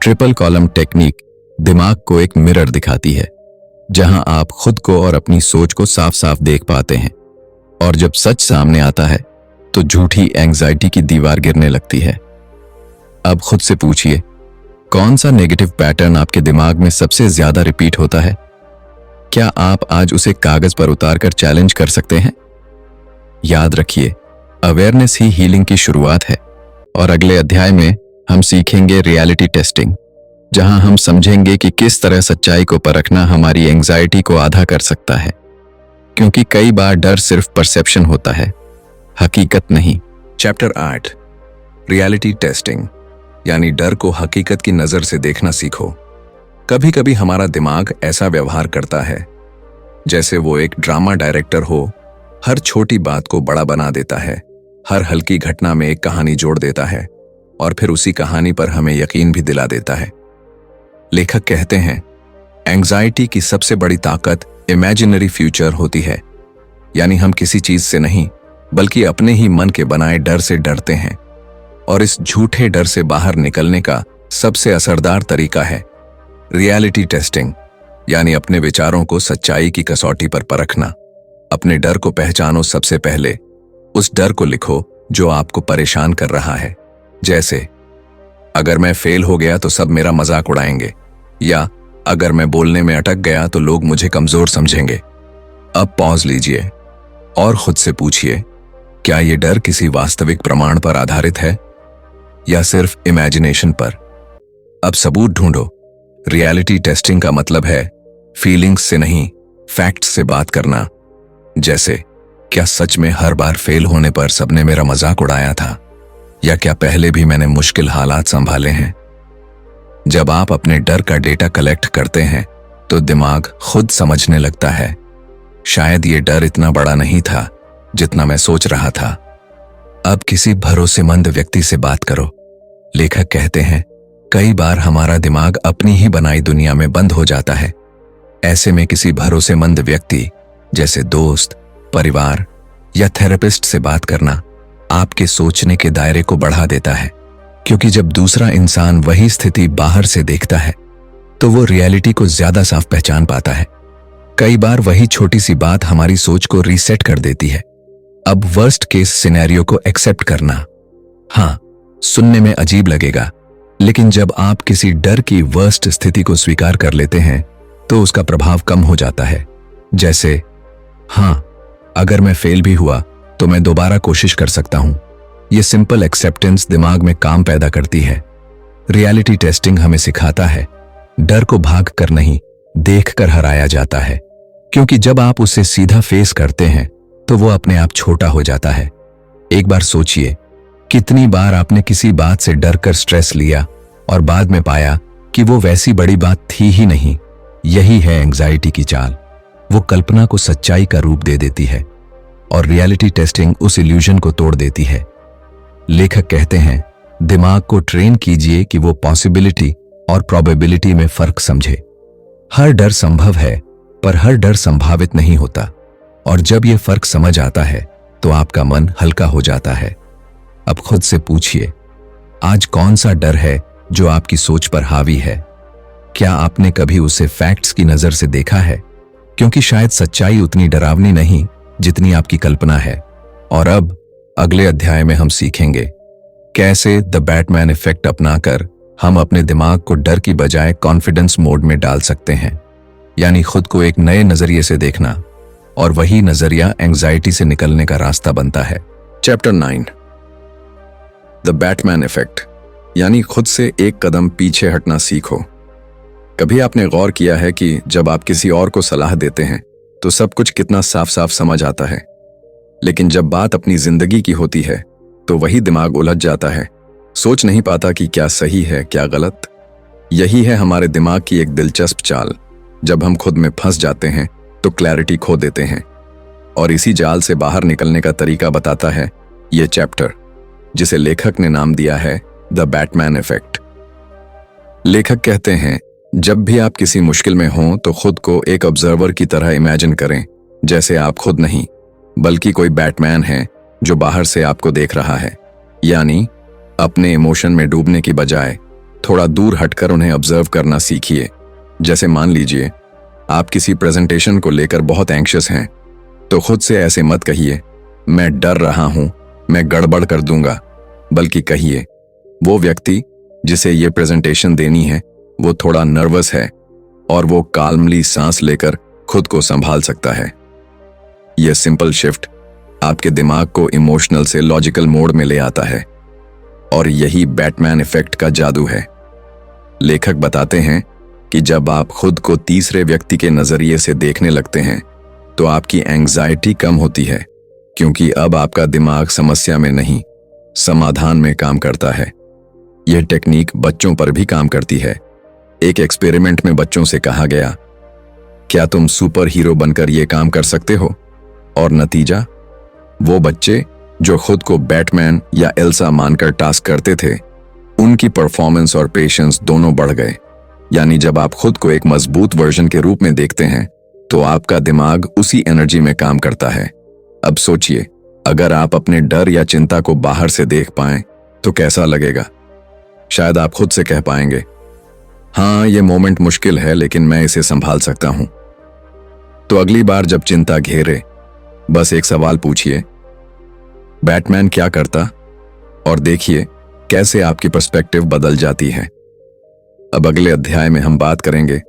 ट्रिपल कॉलम टेक्निक दिमाग को एक मिरर दिखाती है, जहां आप खुद को और अपनी सोच को साफ साफ देख पाते हैं। और जब सच सामने आता है तो झूठी एंग्जाइटी की दीवार गिरने लगती है। अब खुद से पूछिए, कौन सा नेगेटिव पैटर्न आपके दिमाग में सबसे ज्यादा रिपीट होता है? क्या आप आज उसे कागज पर उतारकर चैलेंज कर सकते हैं? याद रखिए, अवेयरनेस ही हीलिंग की शुरुआत है। और अगले अध्याय में हम सीखेंगे रियलिटी टेस्टिंग, जहां हम समझेंगे कि किस तरह सच्चाई को परखना हमारी एंग्जाइटी को आधा कर सकता है। क्योंकि कई बार डर सिर्फ परसेप्शन होता है, हकीकत नहीं। चैप्टर 8, रियलिटी टेस्टिंग यानी डर को हकीकत की नजर से देखना सीखो। कभी कभी हमारा दिमाग ऐसा व्यवहार करता है जैसे वो एक ड्रामा डायरेक्टर हो। हर छोटी बात को बड़ा बना देता है, हर हल्की घटना में एक कहानी जोड़ देता है और फिर उसी कहानी पर हमें यकीन भी दिला देता है। लेखक कहते हैं एंग्जाइटी की सबसे बड़ी ताकत इमेजिनरी फ्यूचर होती है, यानी हम किसी चीज से नहीं बल्कि अपने ही मन के बनाए डर से डरते हैं। और इस झूठे डर से बाहर निकलने का सबसे असरदार तरीका है रियलिटी टेस्टिंग यानी अपने विचारों को सच्चाई की कसौटी पर परखना। अपने डर को पहचानो। सबसे पहले उस डर को लिखो जो आपको परेशान कर रहा है। जैसे अगर मैं फेल हो गया तो सब मेरा मजाक उड़ाएंगे, या अगर मैं बोलने में अटक गया तो लोग मुझे कमजोर समझेंगे। अब पॉज लीजिए और खुद से पूछिए, क्या यह डर किसी वास्तविक प्रमाण पर आधारित है या सिर्फ इमेजिनेशन पर? अब सबूत ढूंढो। रियलिटी टेस्टिंग का मतलब है फीलिंग्स से नहीं, फैक्ट्स से बात करना। जैसे क्या सच में हर बार फेल होने पर सबने मेरा मजाक उड़ाया था, या क्या पहले भी मैंने मुश्किल हालात संभाले हैं? जब आप अपने डर का डेटा कलेक्ट करते हैं तो दिमाग खुद समझने लगता है, शायद ये डर इतना बड़ा नहीं था जितना मैं सोच रहा था। अब किसी भरोसेमंद व्यक्ति से बात करो। लेखक कहते हैं, कई बार हमारा दिमाग अपनी ही बनाई दुनिया में बंद हो जाता है। ऐसे में किसी भरोसेमंद व्यक्ति जैसे दोस्त, परिवार या थेरेपिस्ट से बात करना आपके सोचने के दायरे को बढ़ा देता है, क्योंकि जब दूसरा इंसान वही स्थिति बाहर से देखता है तो वो रियलिटी को ज्यादा साफ पहचान पाता है। कई बार वही छोटी सी बात हमारी सोच को रीसेट कर देती है। अब वर्स्ट केस सिनेरियो को एक्सेप्ट करना। हाँ, सुनने में अजीब लगेगा, लेकिन जब आप किसी डर की वर्स्ट स्थिति को स्वीकार कर लेते हैं तो उसका प्रभाव कम हो जाता है। जैसे, हाँ, अगर मैं फेल भी हुआ तो मैं दोबारा कोशिश कर सकता हूं। यह सिंपल एक्सेप्टेंस दिमाग में काम पैदा करती है। रियलिटी टेस्टिंग हमें सिखाता है, डर को भाग कर नहीं, देख कर हराया जाता है, क्योंकि जब आप उसे सीधा फेस करते हैं तो वो अपने आप छोटा हो जाता है। एक बार सोचिए, कितनी बार आपने किसी बात से डर कर स्ट्रेस लिया और बाद में पाया कि वो वैसी बड़ी बात थी ही नहीं। यही है एंग्जाइटी की चाल। वो कल्पना को सच्चाई का रूप दे देती है और रियलिटी टेस्टिंग उस इल्यूजन को तोड़ देती है। लेखक कहते हैं, दिमाग को ट्रेन कीजिए कि वो पॉसिबिलिटी और प्रोबेबिलिटी में फर्क समझे। हर डर संभव है, पर हर डर संभावित नहीं होता, और जब ये फर्क समझ आता है तो आपका मन हल्का हो जाता है। अब खुद से पूछिए, आज कौन सा डर है जो आपकी सोच पर हावी है? क्या आपने कभी उसे फैक्ट्स की नजर से देखा है? क्योंकि शायद सच्चाई उतनी डरावनी नहीं जितनी आपकी कल्पना है। और अब अगले अध्याय में हम सीखेंगे कैसे द बैटमैन इफेक्ट अपनाकर हम अपने दिमाग को डर की बजाय कॉन्फिडेंस मोड में डाल सकते हैं, यानी खुद को एक नए नजरिए से देखना, और वही नजरिया एंग्जाइटी से निकलने का रास्ता बनता है। चैप्टर 9, द बैटमैन इफेक्ट, यानी खुद से एक कदम पीछे हटना सीखो। कभी आपने गौर किया है कि जब आप किसी और को सलाह देते हैं तो सब कुछ कितना साफ साफ समझ आता है, लेकिन जब बात अपनी जिंदगी की होती है तो वही दिमाग उलझ जाता है, सोच नहीं पाता कि क्या सही है क्या गलत। यही है हमारे दिमाग की एक दिलचस्प चाल। जब हम खुद में फंस जाते हैं तो क्लैरिटी खो देते हैं, और इसी जाल से बाहर निकलने का तरीका बताता है ये चैप्टर, जिसे लेखक ने नाम दिया है द बैटमैन इफेक्ट। लेखक कहते हैं, जब भी आप किसी मुश्किल में हों तो खुद को एक ऑब्जर्वर की तरह इमेजिन करें, जैसे आप खुद नहीं बल्कि कोई बैटमैन है जो बाहर से आपको देख रहा है। यानी अपने इमोशन में डूबने की बजाय थोड़ा दूर हटकर उन्हें ऑब्जर्व करना सीखिए। जैसे मान लीजिए आप किसी प्रेजेंटेशन को लेकर बहुत एंग्शियस हैं, तो खुद से ऐसे मत कहिए, मैं डर रहा हूं, मैं गड़बड़ कर दूंगा, बल्कि कहिए, वो व्यक्ति जिसे ये प्रेजेंटेशन देनी है वो थोड़ा नर्वस है और वो काल्मली सांस लेकर खुद को संभाल सकता है। यह सिंपल शिफ्ट आपके दिमाग को इमोशनल से लॉजिकल मोड में ले आता है, और यही बैटमैन इफेक्ट का जादू है। लेखक बताते हैं कि जब आप खुद को तीसरे व्यक्ति के नजरिए से देखने लगते हैं तो आपकी एंग्जाइटी कम होती है, क्योंकि अब आपका दिमाग समस्या में नहीं समाधान में काम करता है। यह टेक्निक बच्चों पर भी काम करती है। एक एक्सपेरिमेंट में बच्चों से कहा गया, क्या तुम सुपर हीरो बनकर यह काम कर सकते हो? और नतीजा, वो बच्चे जो खुद को बैटमैन या एल्सा मानकर टास्क करते थे, उनकी परफॉर्मेंस और पेशेंस दोनों बढ़ गए। यानी जब आप खुद को एक मजबूत वर्जन के रूप में देखते हैं तो आपका दिमाग उसी एनर्जी में काम करता है। अब सोचिए, अगर आप अपने डर या चिंता को बाहर से देख पाएं तो कैसा लगेगा? शायद आप खुद से कह पाएंगे, हाँ, ये मोमेंट मुश्किल है लेकिन मैं इसे संभाल सकता हूं। तो अगली बार जब चिंता घेरे, बस एक सवाल पूछिए, बैटमैन क्या करता, और देखिए कैसे आपकी पर्सपेक्टिव बदल जाती है। अब अगले अध्याय में हम बात करेंगे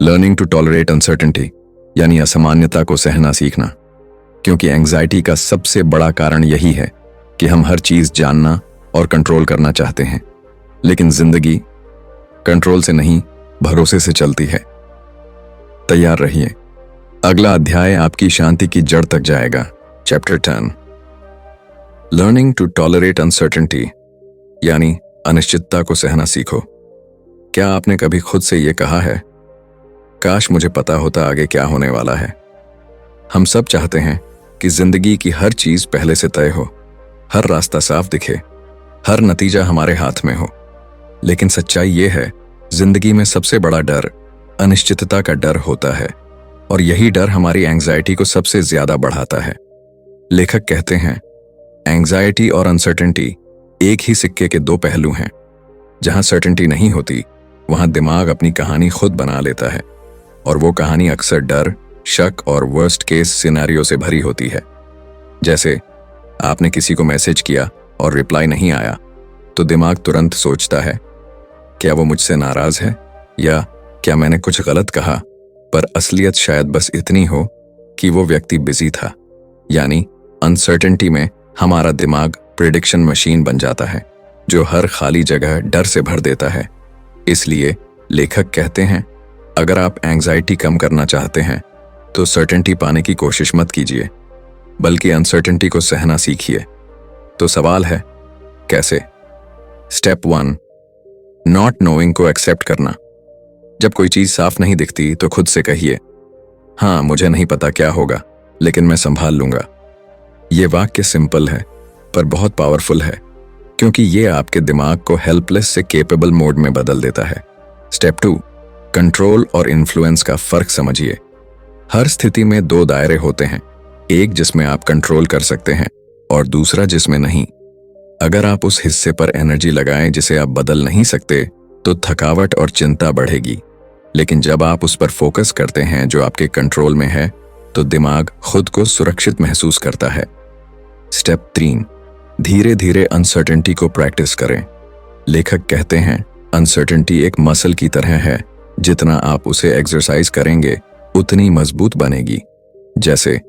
लर्निंग टू टॉलरेट अनसर्टेनिटी, यानी असामान्यता को सहना सीखना, क्योंकि एंग्जाइटी का सबसे बड़ा कारण यही है कि हम हर चीज जानना और कंट्रोल करना चाहते हैं, लेकिन जिंदगी कंट्रोल से नहीं, भरोसे से चलती है। तैयार रहिए, अगला अध्याय आपकी शांति की जड़ तक जाएगा। Chapter 10, learning to tolerate uncertainty, यानी अनिश्चितता को सहना सीखो। क्या आपने कभी खुद से यह कहा है, काश मुझे पता होता आगे क्या होने वाला है? हम सब चाहते हैं कि जिंदगी की हर चीज पहले से तय हो, हर रास्ता साफ दिखे, हर नतीजा हमारे हाथ में हो। लेकिन सच्चाई यह है, जिंदगी में सबसे बड़ा डर अनिश्चितता का डर होता है, और यही डर हमारी एंग्जाइटी को सबसे ज्यादा बढ़ाता है। लेखक कहते हैं, एंग्जाइटी और अनसर्टेनिटी एक ही सिक्के के दो पहलू हैं। जहां सर्टेनिटी नहीं होती, वहां दिमाग अपनी कहानी खुद बना लेता है, और वो कहानी अक्सर डर, शक और वर्स्ट केस सिनेरियो से भरी होती है। जैसे आपने किसी को मैसेज किया और रिप्लाई नहीं आया, तो दिमाग तुरंत सोचता है, क्या वो मुझसे नाराज है, या क्या मैंने कुछ गलत कहा? पर असलियत शायद बस इतनी हो कि वो व्यक्ति बिजी था। यानी अनसर्टेनिटी में हमारा दिमाग प्रिडिक्शन मशीन बन जाता है, जो हर खाली जगह डर से भर देता है। इसलिए लेखक कहते हैं, अगर आप एंग्जाइटी कम करना चाहते हैं तो सर्टेनिटी पाने की कोशिश मत कीजिए, बल्कि अनसर्टेनिटी को सहना सीखिए। तो सवाल है, कैसे? स्टेप 1, नॉट नोइंग को एक्सेप्ट करना। जब कोई चीज साफ नहीं दिखती तो खुद से कहिए, हाँ मुझे नहीं पता क्या होगा, लेकिन मैं संभाल लूंगा। ये वाक्य सिंपल है पर बहुत पावरफुल है, क्योंकि ये आपके दिमाग को हेल्पलेस से केपेबल मोड में बदल देता है। स्टेप 2, कंट्रोल और इन्फ्लुएंस का फर्क समझिए। हर स्थिति में दो दायरे होते हैं, एक जिसमें आप कंट्रोल कर सकते हैं और दूसरा जिसमें नहीं। अगर आप उस हिस्से पर एनर्जी लगाएं जिसे आप बदल नहीं सकते, तो थकावट और चिंता बढ़ेगी। लेकिन जब आप उस पर फोकस करते हैं जो आपके कंट्रोल में है, तो दिमाग खुद को सुरक्षित महसूस करता है। स्टेप 3, धीरे धीरे अनसर्टेनिटी को प्रैक्टिस करें। लेखक कहते हैं, अनसर्टेनिटी एक मसल की तरह है, जितना आप उसे एक्सरसाइज करेंगे उतनी मजबूत बनेगी। जैसे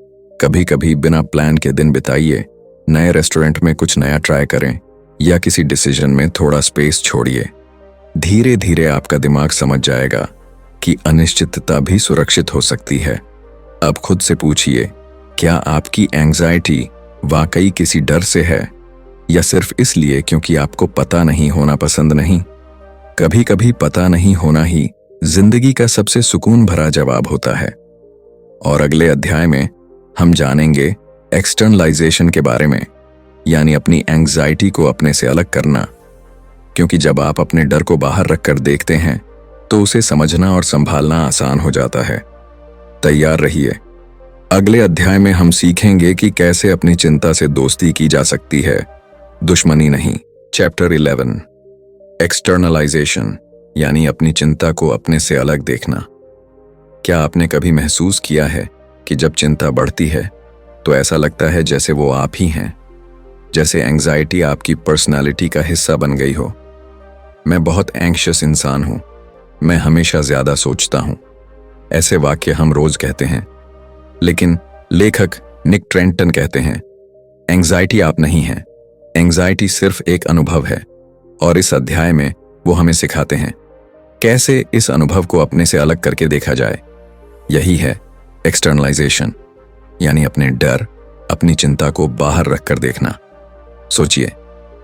कभी कभी बिना प्लान के दिन बिताइए, नए रेस्टोरेंट में कुछ नया ट्राई करें, या किसी डिसीजन में थोड़ा स्पेस छोड़िए। धीरे धीरे आपका दिमाग समझ जाएगा कि अनिश्चितता भी सुरक्षित हो सकती है। अब खुद से पूछिए, क्या आपकी एंग्जाइटी वाकई किसी डर से है, या सिर्फ इसलिए क्योंकि आपको पता नहीं होना पसंद नहीं? कभी कभी पता नहीं होना ही जिंदगी का सबसे सुकून भरा जवाब होता है। और अगले अध्याय में हम जानेंगे एक्सटर्नलाइजेशन के बारे में, यानी अपनी एंग्जाइटी को अपने से अलग करना। क्योंकि जब आप अपने डर को बाहर रखकर देखते हैं, तो उसे समझना और संभालना आसान हो जाता है। तैयार रहिए, अगले अध्याय में हम सीखेंगे कि कैसे अपनी चिंता से दोस्ती की जा सकती है, दुश्मनी नहीं। चैप्टर 11, एक्सटर्नलाइजेशन, यानी अपनी चिंता को अपने से अलग देखना। क्या आपने कभी महसूस किया है कि जब चिंता बढ़ती है तो ऐसा लगता है जैसे वो आप ही हैं, जैसे एंग्जाइटी आपकी पर्सनालिटी का हिस्सा बन गई हो? मैं बहुत एंग्शियस इंसान हूं, मैं हमेशा ज्यादा सोचता हूं। ऐसे वाक्य हम रोज कहते हैं, लेकिन लेखक निक ट्रेंटन कहते हैं, एंग्जाइटी आप नहीं हैं, एंग्जाइटी सिर्फ एक अनुभव है। और इस अध्याय में वो हमें सिखाते हैं कैसे इस अनुभव को अपने से अलग करके देखा जाए। यही है एक्सटर्नलाइजेशन, यानी अपने डर, अपनी चिंता को बाहर रखकर देखना। सोचिए,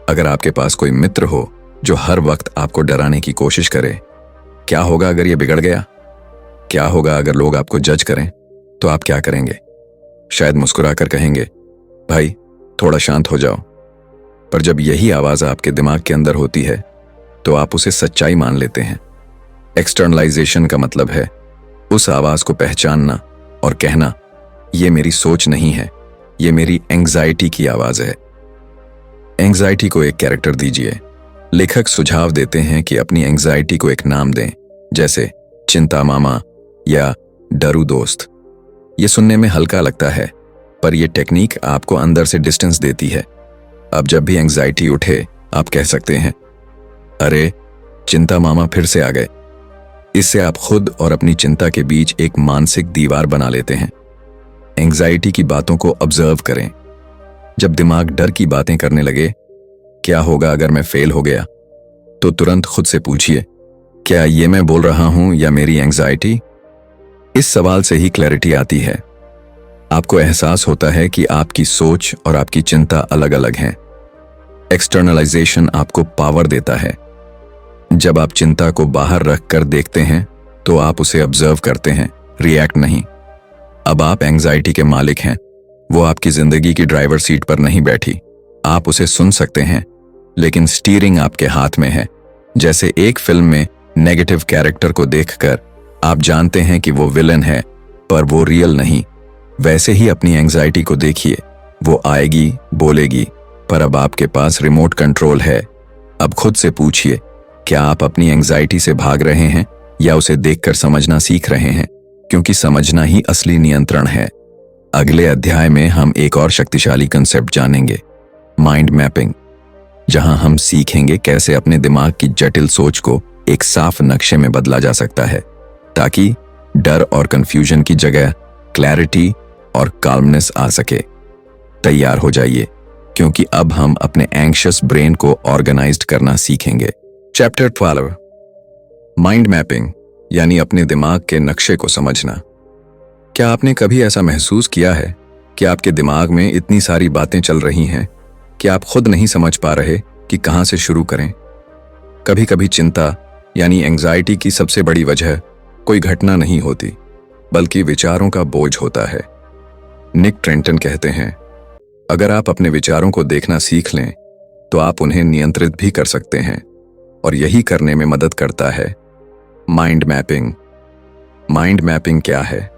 अगर आपके पास कोई मित्र हो जो हर वक्त आपको डराने की कोशिश करे, क्या होगा अगर ये बिगड़ गया? क्या होगा अगर लोग आपको जज करें? तो आप क्या करेंगे? शायद मुस्कुराकर कहेंगे, भाई थोड़ा शांत हो जाओ। पर जब यही आवाज आपके दिमाग के अंदर होती है, तो आप उसे सच्चाई मान लेते हैं। एक्सटर्नलाइजेशन का मतलब है उस आवाज को पहचानना और कहना, ये मेरी सोच नहीं है, ये मेरी एंग्जाइटी की आवाज है। एंग्जाइटी को एक कैरेक्टर दीजिए। लेखक सुझाव देते हैं कि अपनी एंग्जाइटी को एक नाम दें, जैसे चिंता मामा या डरू दोस्त। ये सुनने में हल्का लगता है, पर यह टेक्निक आपको अंदर से डिस्टेंस देती है। अब जब भी एंग्जाइटी उठे, आप कह सकते हैं, अरे चिंता मामा फिर से आ गए। इससे आप खुद और अपनी चिंता के बीच एक मानसिक दीवार बना लेते हैं। एंग्जाइटी की बातों को ऑब्जर्व करें। जब दिमाग डर की बातें करने लगे, क्या होगा अगर मैं फेल हो गया, तो तुरंत खुद से पूछिए, क्या ये मैं बोल रहा हूं या मेरी एंग्जाइटी? इस सवाल से ही क्लैरिटी आती है। आपको एहसास होता है कि आपकी सोच और आपकी चिंता अलग अलग हैं। एक्सटर्नलाइजेशन आपको पावर देता है। जब आप चिंता को बाहर रख कर देखते हैं, तो आप उसे ऑब्जर्व करते हैं, रिएक्ट नहीं। अब आप एंग्जाइटी के मालिक हैं। वो आपकी जिंदगी की ड्राइवर सीट पर नहीं बैठी। आप उसे सुन सकते हैं, लेकिन स्टीयरिंग आपके हाथ में है। जैसे एक फिल्म में नेगेटिव कैरेक्टर को देखकर आप जानते हैं कि वो विलन है, पर वो रियल नहीं। वैसे ही अपनी एंग्जाइटी को देखिए। वो आएगी, बोलेगी, पर अब आपके पास रिमोट कंट्रोल है। अब खुद से पूछिए, क्या आप अपनी एंग्जाइटी से भाग रहे हैं या उसे देखकर समझना सीख रहे हैं? क्योंकि समझना ही असली नियंत्रण है। अगले अध्याय में हम एक और शक्तिशाली कंसेप्ट जानेंगे, माइंड मैपिंग, जहां हम सीखेंगे कैसे अपने दिमाग की जटिल सोच को एक साफ नक्शे में बदला जा सकता है, ताकि डर और कंफ्यूजन की जगह क्लैरिटी और काल्मनेस आ सके। तैयार हो जाइए, क्योंकि अब हम अपने एंग्शियस ब्रेन को ऑर्गेनाइज्ड करना सीखेंगे। चैप्टर 12, माइंड मैपिंग, यानी अपने दिमाग के नक्शे को समझना। क्या आपने कभी ऐसा महसूस किया है कि आपके दिमाग में इतनी सारी बातें चल रही हैं कि आप खुद नहीं समझ पा रहे कि कहां से शुरू करें? कभी कभी चिंता यानी एंग्जाइटी की सबसे बड़ी वजह कोई घटना नहीं होती, बल्कि विचारों का बोझ होता है। निक ट्रेंटन कहते हैं, अगर आप अपने विचारों को देखना सीख लें, तो आप उन्हें नियंत्रित भी कर सकते हैं, और यही करने में मदद करता है माइंड मैपिंग। माइंड मैपिंग क्या है?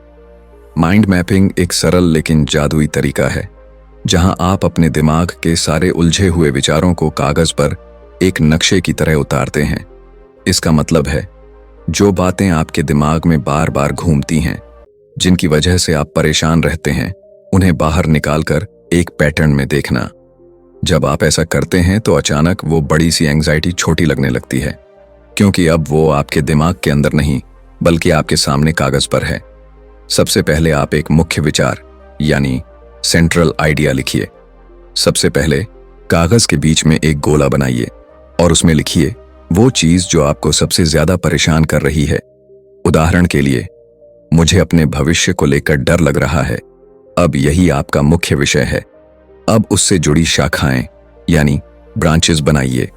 माइंड मैपिंग एक सरल लेकिन जादुई तरीका है, जहां आप अपने दिमाग के सारे उलझे हुए विचारों को कागज पर एक नक्शे की तरह उतारते हैं। इसका मतलब है, जो बातें आपके दिमाग में बार बार घूमती हैं, जिनकी वजह से आप परेशान रहते हैं, उन्हें बाहर निकालकर एक पैटर्न में देखना। जब आप ऐसा करते हैं, तो अचानक वो बड़ी सी एंग्जाइटी छोटी लगने लगती है, क्योंकि अब वो आपके दिमाग के अंदर नहीं, बल्कि आपके सामने कागज पर है। सबसे पहले आप एक मुख्य विचार यानी सेंट्रल आइडिया लिखिए। सबसे पहले कागज के बीच में एक गोला बनाइए और उसमें लिखिए वो चीज जो आपको सबसे ज्यादा परेशान कर रही है। उदाहरण के लिए, मुझे अपने भविष्य को लेकर डर लग रहा है। अब यही आपका मुख्य विषय है। अब उससे जुड़ी शाखाएं यानी ब्रांचेस बनाइए।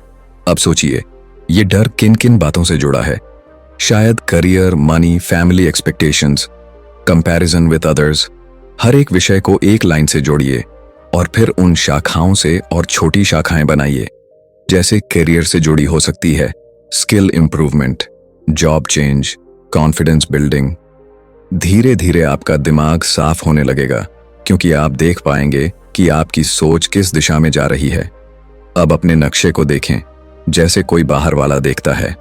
अब सोचिए, ये डर किन किन बातों से जुड़ा है? शायद career, money, family expectations, comparison with others. हर एक विषय को एक लाइन से जोड़िए और फिर उन शाखाओं से और छोटी शाखाएं बनाइए। जैसे करियर से जुड़ी हो सकती है skill improvement, job change, confidence building. धीरे धीरे आपका दिमाग साफ होने लगेगा, क्योंकि आप देख पाएंगे कि आपकी सोच किस दिशा में जा रही है। अब अपने नक्शे को देखें जैसे कोई बाहर वाला देखता है।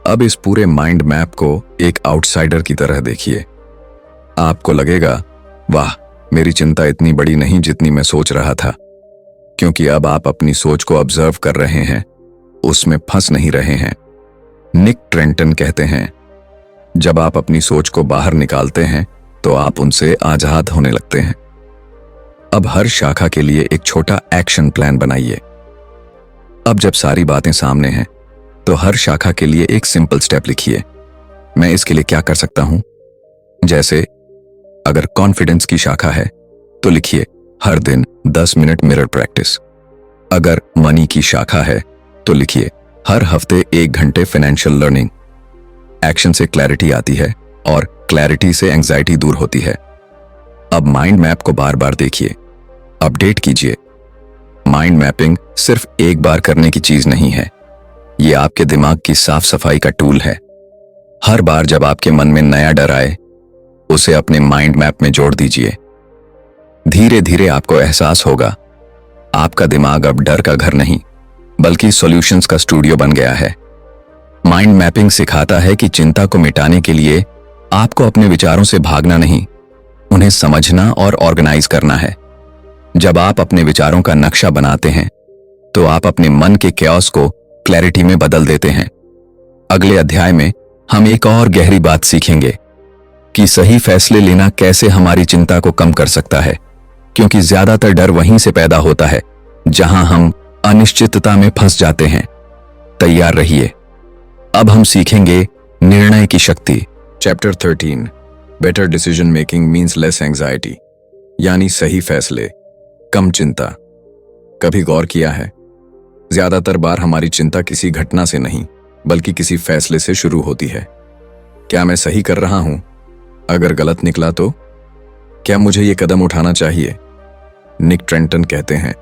अब इस पूरे माइंड मैप को एक आउटसाइडर की तरह देखिए। आपको लगेगा, वाह, मेरी चिंता इतनी बड़ी नहीं जितनी मैं सोच रहा था, क्योंकि अब आप अपनी सोच को ऑब्जर्व कर रहे हैं, उसमें फंस नहीं रहे हैं। निक ट्रेंटन कहते हैं, जब आप अपनी सोच को बाहर निकालते हैं, तो आप उनसे आजाद होने लगते हैं। अब हर शाखा के लिए एक छोटा एक्शन प्लान बनाइए। अब जब सारी बातें सामने हैं, तो हर शाखा के लिए एक सिंपल स्टेप लिखिए। मैं इसके लिए क्या कर सकता हूं? जैसे अगर कॉन्फिडेंस की शाखा है, तो लिखिए हर दिन 10 मिनट मिरर प्रैक्टिस। अगर मनी की शाखा है, तो लिखिए हर हफ्ते 1 घंटे फाइनेंशियल लर्निंग। एक्शन से क्लैरिटी आती है और क्लैरिटी से एंग्जाइटी दूर होती है। अब माइंड मैप को बार बार देखिए, अपडेट कीजिए। माइंड मैपिंग सिर्फ एक बार करने की चीज नहीं है, ये आपके दिमाग की साफ सफाई का टूल है। हर बार जब आपके मन में नया डर आए, उसे अपने माइंड मैप में जोड़ दीजिए। धीरे धीरे आपको एहसास होगा, आपका दिमाग अब डर का घर नहीं, बल्कि सॉल्यूशंस का स्टूडियो बन गया है। माइंड मैपिंग सिखाता है कि चिंता को मिटाने के लिए आपको अपने विचारों से भागना नहीं, उन्हें समझना और ऑर्गेनाइज करना है। जब आप अपने विचारों का नक्शा बनाते हैं तो आप अपने मन के कैओस को क्लैरिटी में बदल देते हैं। अगले अध्याय में हम एक और गहरी बात सीखेंगे कि सही फैसले लेना कैसे हमारी चिंता को कम कर सकता है, क्योंकि ज्यादातर डर वहीं से पैदा होता है जहां हम अनिश्चितता में फंस जाते हैं। तैयार रहिए, अब हम सीखेंगे निर्णय की शक्ति। Chapter 13 better decision making means less anxiety, यानी सही फैसले कम चिंता। कभी गौर किया है, ज्यादातर बार हमारी चिंता किसी घटना से नहीं बल्कि किसी फैसले से शुरू होती है। क्या मैं सही कर रहा हूं? अगर गलत निकला तो? क्या मुझे यह कदम उठाना चाहिए? निक ट्रेंटन कहते हैं,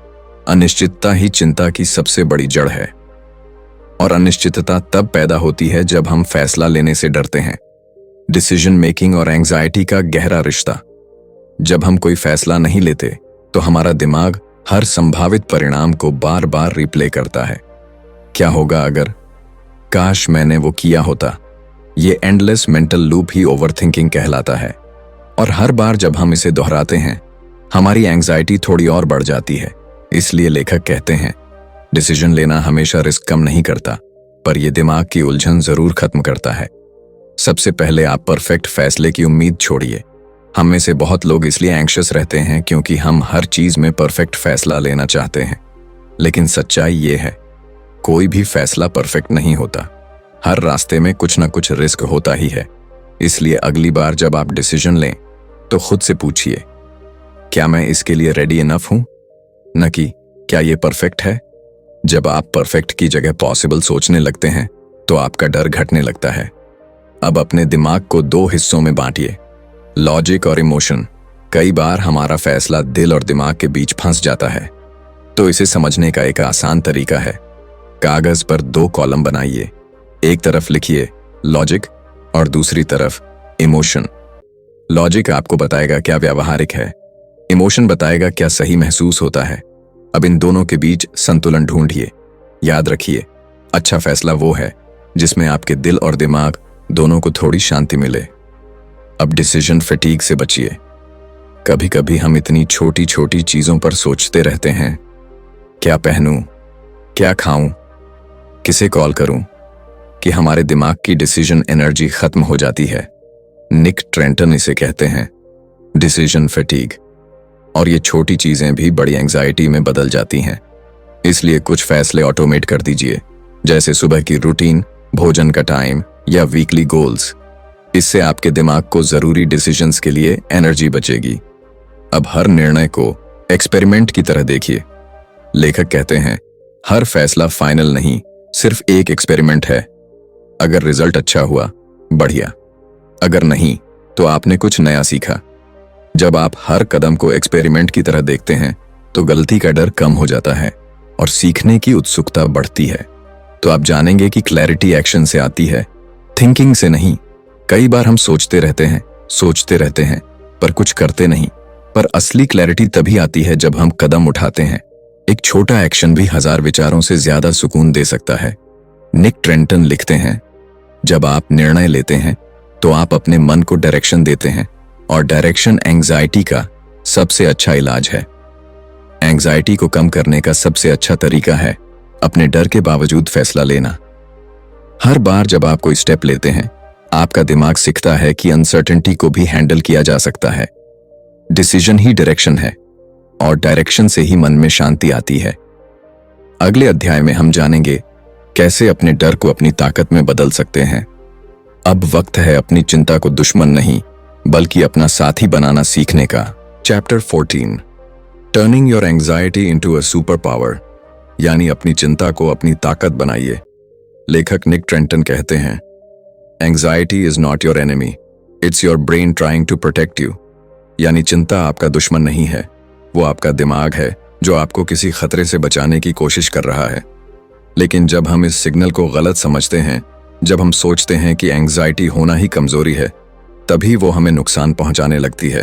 अनिश्चितता ही चिंता की सबसे बड़ी जड़ है। और अनिश्चितता तब पैदा होती है जब हम फैसला लेने से डरते हैं। डिसीजन मेकिंग और एंजाइटी का गहरा रिश्ता। जब हम कोई फैसला नहीं लेते तो हमारा दिमाग हर संभावित परिणाम को बार बार रिप्ले करता है। क्या होगा अगर? काश मैंने वो किया होता। ये एंडलेस मेंटल लूप ही ओवरथिंकिंग कहलाता है। और हर बार जब हम इसे दोहराते हैं हमारी एंजाइटी थोड़ी और बढ़ जाती है। इसलिए लेखक कहते हैं, डिसीजन लेना हमेशा रिस्क कम नहीं करता, पर यह दिमाग की उलझन जरूर खत्म करता है। सबसे पहले आप परफेक्ट फैसले की उम्मीद छोड़िए। हम में से बहुत लोग इसलिए एंग्शियस रहते हैं क्योंकि हम हर चीज में परफेक्ट फैसला लेना चाहते हैं। लेकिन सच्चाई ये है, कोई भी फैसला परफेक्ट नहीं होता। हर रास्ते में कुछ ना कुछ रिस्क होता ही है। इसलिए अगली बार जब आप डिसीजन लें तो खुद से पूछिए, क्या मैं इसके लिए रेडी इनफ हूं? न कि क्या ये परफेक्ट है। जब आप परफेक्ट की जगह पॉसिबल सोचने लगते हैं तो आपका डर घटने लगता है। अब अपने दिमाग को दो हिस्सों में बांटिए, लॉजिक और इमोशन। कई बार हमारा फैसला दिल और दिमाग के बीच फंस जाता है, तो इसे समझने का एक आसान तरीका है। कागज पर 2 कॉलम बनाइए। एक तरफ लिखिए लॉजिक और दूसरी तरफ इमोशन। लॉजिक आपको बताएगा क्या व्यावहारिक है, इमोशन बताएगा क्या सही महसूस होता है। अब इन दोनों के बीच संतुलन ढूंढिए। याद रखिए, अच्छा फैसला वो है जिसमें आपके दिल और दिमाग दोनों को थोड़ी शांति मिले। अब डिसीजन फटीग से बचिए। कभी कभी हम इतनी छोटी छोटी चीजों पर सोचते रहते हैं, क्या पहनूं, क्या खाऊं, किसे कॉल करूं, कि हमारे दिमाग की डिसीजन एनर्जी खत्म हो जाती है। निक ट्रेंटन इसे कहते हैं डिसीजन फटीग। और ये छोटी चीजें भी बड़ी एंजाइटी में बदल जाती हैं। इसलिए कुछ फैसले ऑटोमेट कर दीजिए, जैसे सुबह की रूटीन, भोजन का टाइम या वीकली गोल्स। इससे आपके दिमाग को जरूरी डिसीजंस के लिए एनर्जी बचेगी। अब हर निर्णय को एक्सपेरिमेंट की तरह देखिए। लेखक कहते हैं, हर फैसला फाइनल नहीं, सिर्फ एक एक्सपेरिमेंट है। अगर रिजल्ट अच्छा हुआ, बढ़िया। अगर नहीं, तो आपने कुछ नया सीखा। जब आप हर कदम को एक्सपेरिमेंट की तरह देखते हैं तो गलती का डर कम हो जाता है और सीखने की उत्सुकता बढ़ती है। तो आप जानेंगे कि क्लैरिटी एक्शन से आती है, थिंकिंग से नहीं। कई बार हम सोचते रहते हैं पर कुछ करते नहीं। पर असली क्लैरिटी तभी आती है जब हम कदम उठाते हैं। एक छोटा एक्शन भी 1000 विचारों से ज्यादा सुकून दे सकता है। निक ट्रेंटन लिखते हैं, जब आप निर्णय लेते हैं तो आप अपने मन को डायरेक्शन देते हैं, और डायरेक्शन एंजाइटी का सबसे अच्छा इलाज है। एंजाइटी को कम करने का सबसे अच्छा तरीका है अपने डर के बावजूद फैसला लेना। हर बार जब आप कोई स्टेप लेते हैं, आपका दिमाग सीखता है कि अनसर्टेनिटी को भी हैंडल किया जा सकता है। डिसीजन ही डायरेक्शन है, और डायरेक्शन से ही मन में शांति आती है। अगले अध्याय में हम जानेंगे कैसे अपने डर को अपनी ताकत में बदल सकते हैं। अब वक्त है अपनी चिंता को दुश्मन नहीं बल्कि अपना साथी बनाना सीखने का। Chapter 14 turning your anxiety into a super power, यानी अपनी चिंता को अपनी ताकत बनाइए। लेखक निक ट्रेंटन कहते हैं, anxiety is not your enemy, it's your brain trying to protect you. यानी चिंता आपका दुश्मन नहीं है, वो आपका दिमाग है जो आपको किसी खतरे से बचाने की कोशिश कर रहा है। लेकिन जब हम इस सिग्नल को गलत समझते हैं, जब हम सोचते हैं कि एंजाइटी होना ही कमजोरी है, तभी वो हमें नुकसान पहुंचाने लगती है।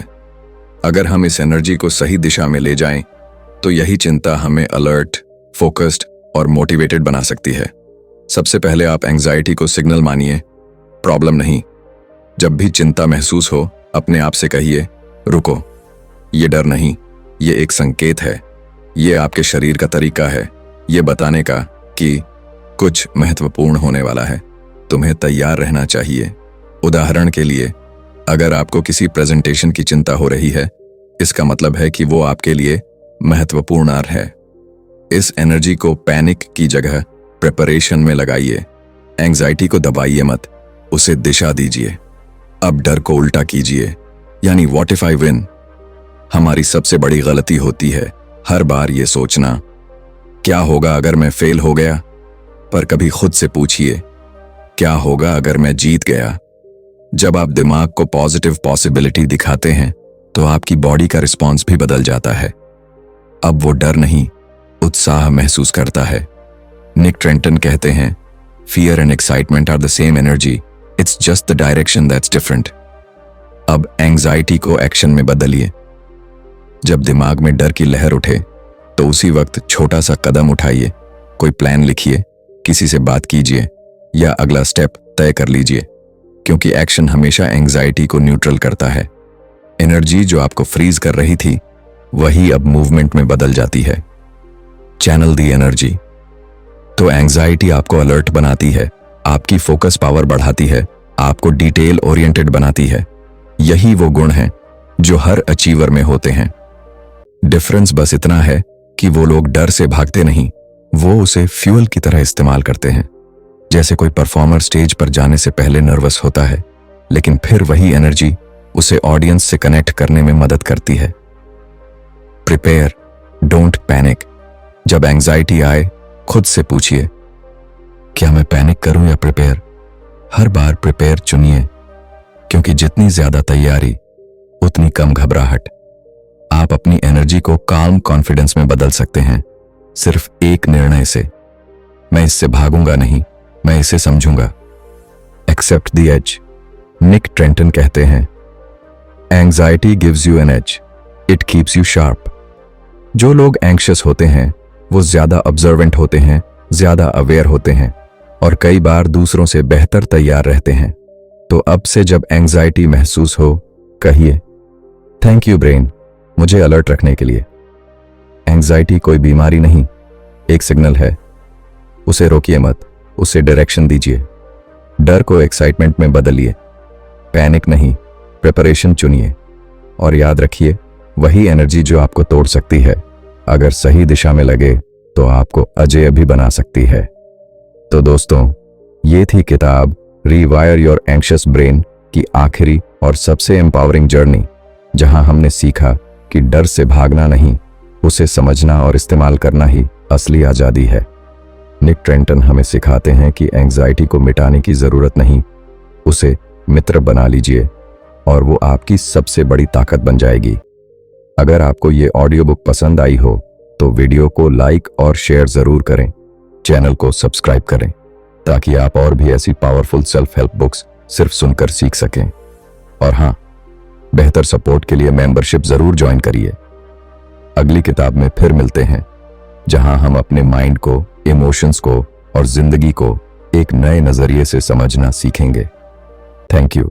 अगर हम इस एनर्जी को सही दिशा में ले जाएं, तो यही चिंता हमें अलर्ट, फोकस्ड और मोटिवेटेड बना सकती है। सबसे पहले आप एंजाइटी को सिग्नल मानिए, प्रॉब्लम नहीं। जब भी चिंता महसूस हो, अपने आप से कहिए, रुको, ये डर नहीं, ये एक संकेत है। ये आपके शरीर का तरीका है ये बताने का कि कुछ महत्वपूर्ण होने वाला है, तुम्हें तैयार रहना चाहिए। उदाहरण के लिए, अगर आपको किसी प्रेजेंटेशन की चिंता हो रही है, इसका मतलब है कि वो आपके लिए महत्वपूर्ण है। इस एनर्जी को पैनिक की जगह प्रिपरेशन में लगाइए। एंजाइटी को दबाइए मत, उसे दिशा दीजिए। अब डर को उल्टा कीजिए, यानी व्हाट इफ आई विन। हमारी सबसे बड़ी गलती होती है हर बार ये सोचना, क्या होगा अगर मैं फेल हो गया। पर कभी खुद से पूछिए, क्या होगा अगर मैं जीत गया। जब आप दिमाग को पॉजिटिव पॉसिबिलिटी दिखाते हैं तो आपकी बॉडी का रिस्पॉन्स भी बदल जाता है। अब वो डर नहीं, उत्साह महसूस करता है। निक ट्रेंटन कहते हैं, fear and excitement are the same energy, it's just the direction that's different. अब एंजाइटी को एक्शन में बदलिए। जब दिमाग में डर की लहर उठे तो उसी वक्त छोटा सा कदम उठाइए। कोई प्लान लिखिए, किसी से बात कीजिए या अगला स्टेप तय कर लीजिए, क्योंकि एक्शन हमेशा एंजाइटी को न्यूट्रल करता है। एनर्जी जो आपको फ्रीज कर रही थी वही अब मूवमेंट में बदल जाती है। चैनल दी एनर्जी। तो एंजाइटी आपको अलर्ट बनाती है, आपकी फोकस पावर बढ़ाती है, आपको डिटेल ओरिएंटेड बनाती है। यही वो गुण हैं जो हर अचीवर में होते हैं। डिफरेंस बस इतना है कि वो लोग डर से भागते नहीं, वो उसे फ्यूल की तरह इस्तेमाल करते हैं। जैसे कोई परफॉर्मर स्टेज पर जाने से पहले नर्वस होता है, लेकिन फिर वही एनर्जी उसे ऑडियंस से कनेक्ट करने में मदद करती है। Prepare, don't panic. जब एंजाइटी आए, खुद से पूछिए, क्या मैं पैनिक करूं या प्रिपेयर। हर बार प्रिपेयर चुनिए, क्योंकि जितनी ज्यादा तैयारी उतनी कम घबराहट। आप अपनी एनर्जी को काम कॉन्फिडेंस में बदल सकते हैं, सिर्फ एक निर्णय से। मैं इससे भागूंगा नहीं, मैं इसे समझूंगा। Accept the edge. Nick Trenton कहते हैं, anxiety gives you an edge, it keeps you sharp. जो लोग एंग्शियस होते हैं वो ज्यादा ऑब्जर्वेंट होते हैं, ज्यादा अवेयर होते हैं और कई बार दूसरों से बेहतर तैयार रहते हैं। तो अब से जब एंजाइटी महसूस हो, कहिए, थैंक यू ब्रेन, मुझे अलर्ट रखने के लिए। एंजाइटी कोई बीमारी नहीं, एक सिग्नल है। उसे रोकिए मत, उसे डायरेक्शन दीजिए। डर को एक्साइटमेंट में बदलिए। पैनिक नहीं, प्रिपरेशन चुनिए। और याद रखिए, वही एनर्जी जो आपको तोड़ सकती है, अगर सही दिशा में लगे तो आपको अजेय भी बना सकती है। तो दोस्तों, ये थी किताब रीवायर योर एंग्शियस ब्रेन की आखिरी और सबसे एम्पावरिंग जर्नी, जहां हमने सीखा कि डर से भागना नहीं, उसे समझना और इस्तेमाल करना ही असली आजादी है। निक ट्रेंटन हमें सिखाते हैं कि एंजाइटी को मिटाने की जरूरत नहीं, उसे मित्र बना लीजिए और वो आपकी सबसे बड़ी ताकत बन जाएगी। अगर आपको ये ऑडियो बुक पसंद आई हो तो वीडियो को लाइक और शेयर जरूर करें। चैनल को सब्सक्राइब करें ताकि आप और भी ऐसी पावरफुल सेल्फ हेल्प बुक्स सिर्फ सुनकर सीख सकें। और हाँ, बेहतर सपोर्ट के लिए मेंबरशिप जरूर ज्वाइन करिए। अगली किताब में फिर मिलते हैं, जहां हम अपने माइंड को, इमोशंस को और जिंदगी को एक नए नजरिए से समझना सीखेंगे। Thank you.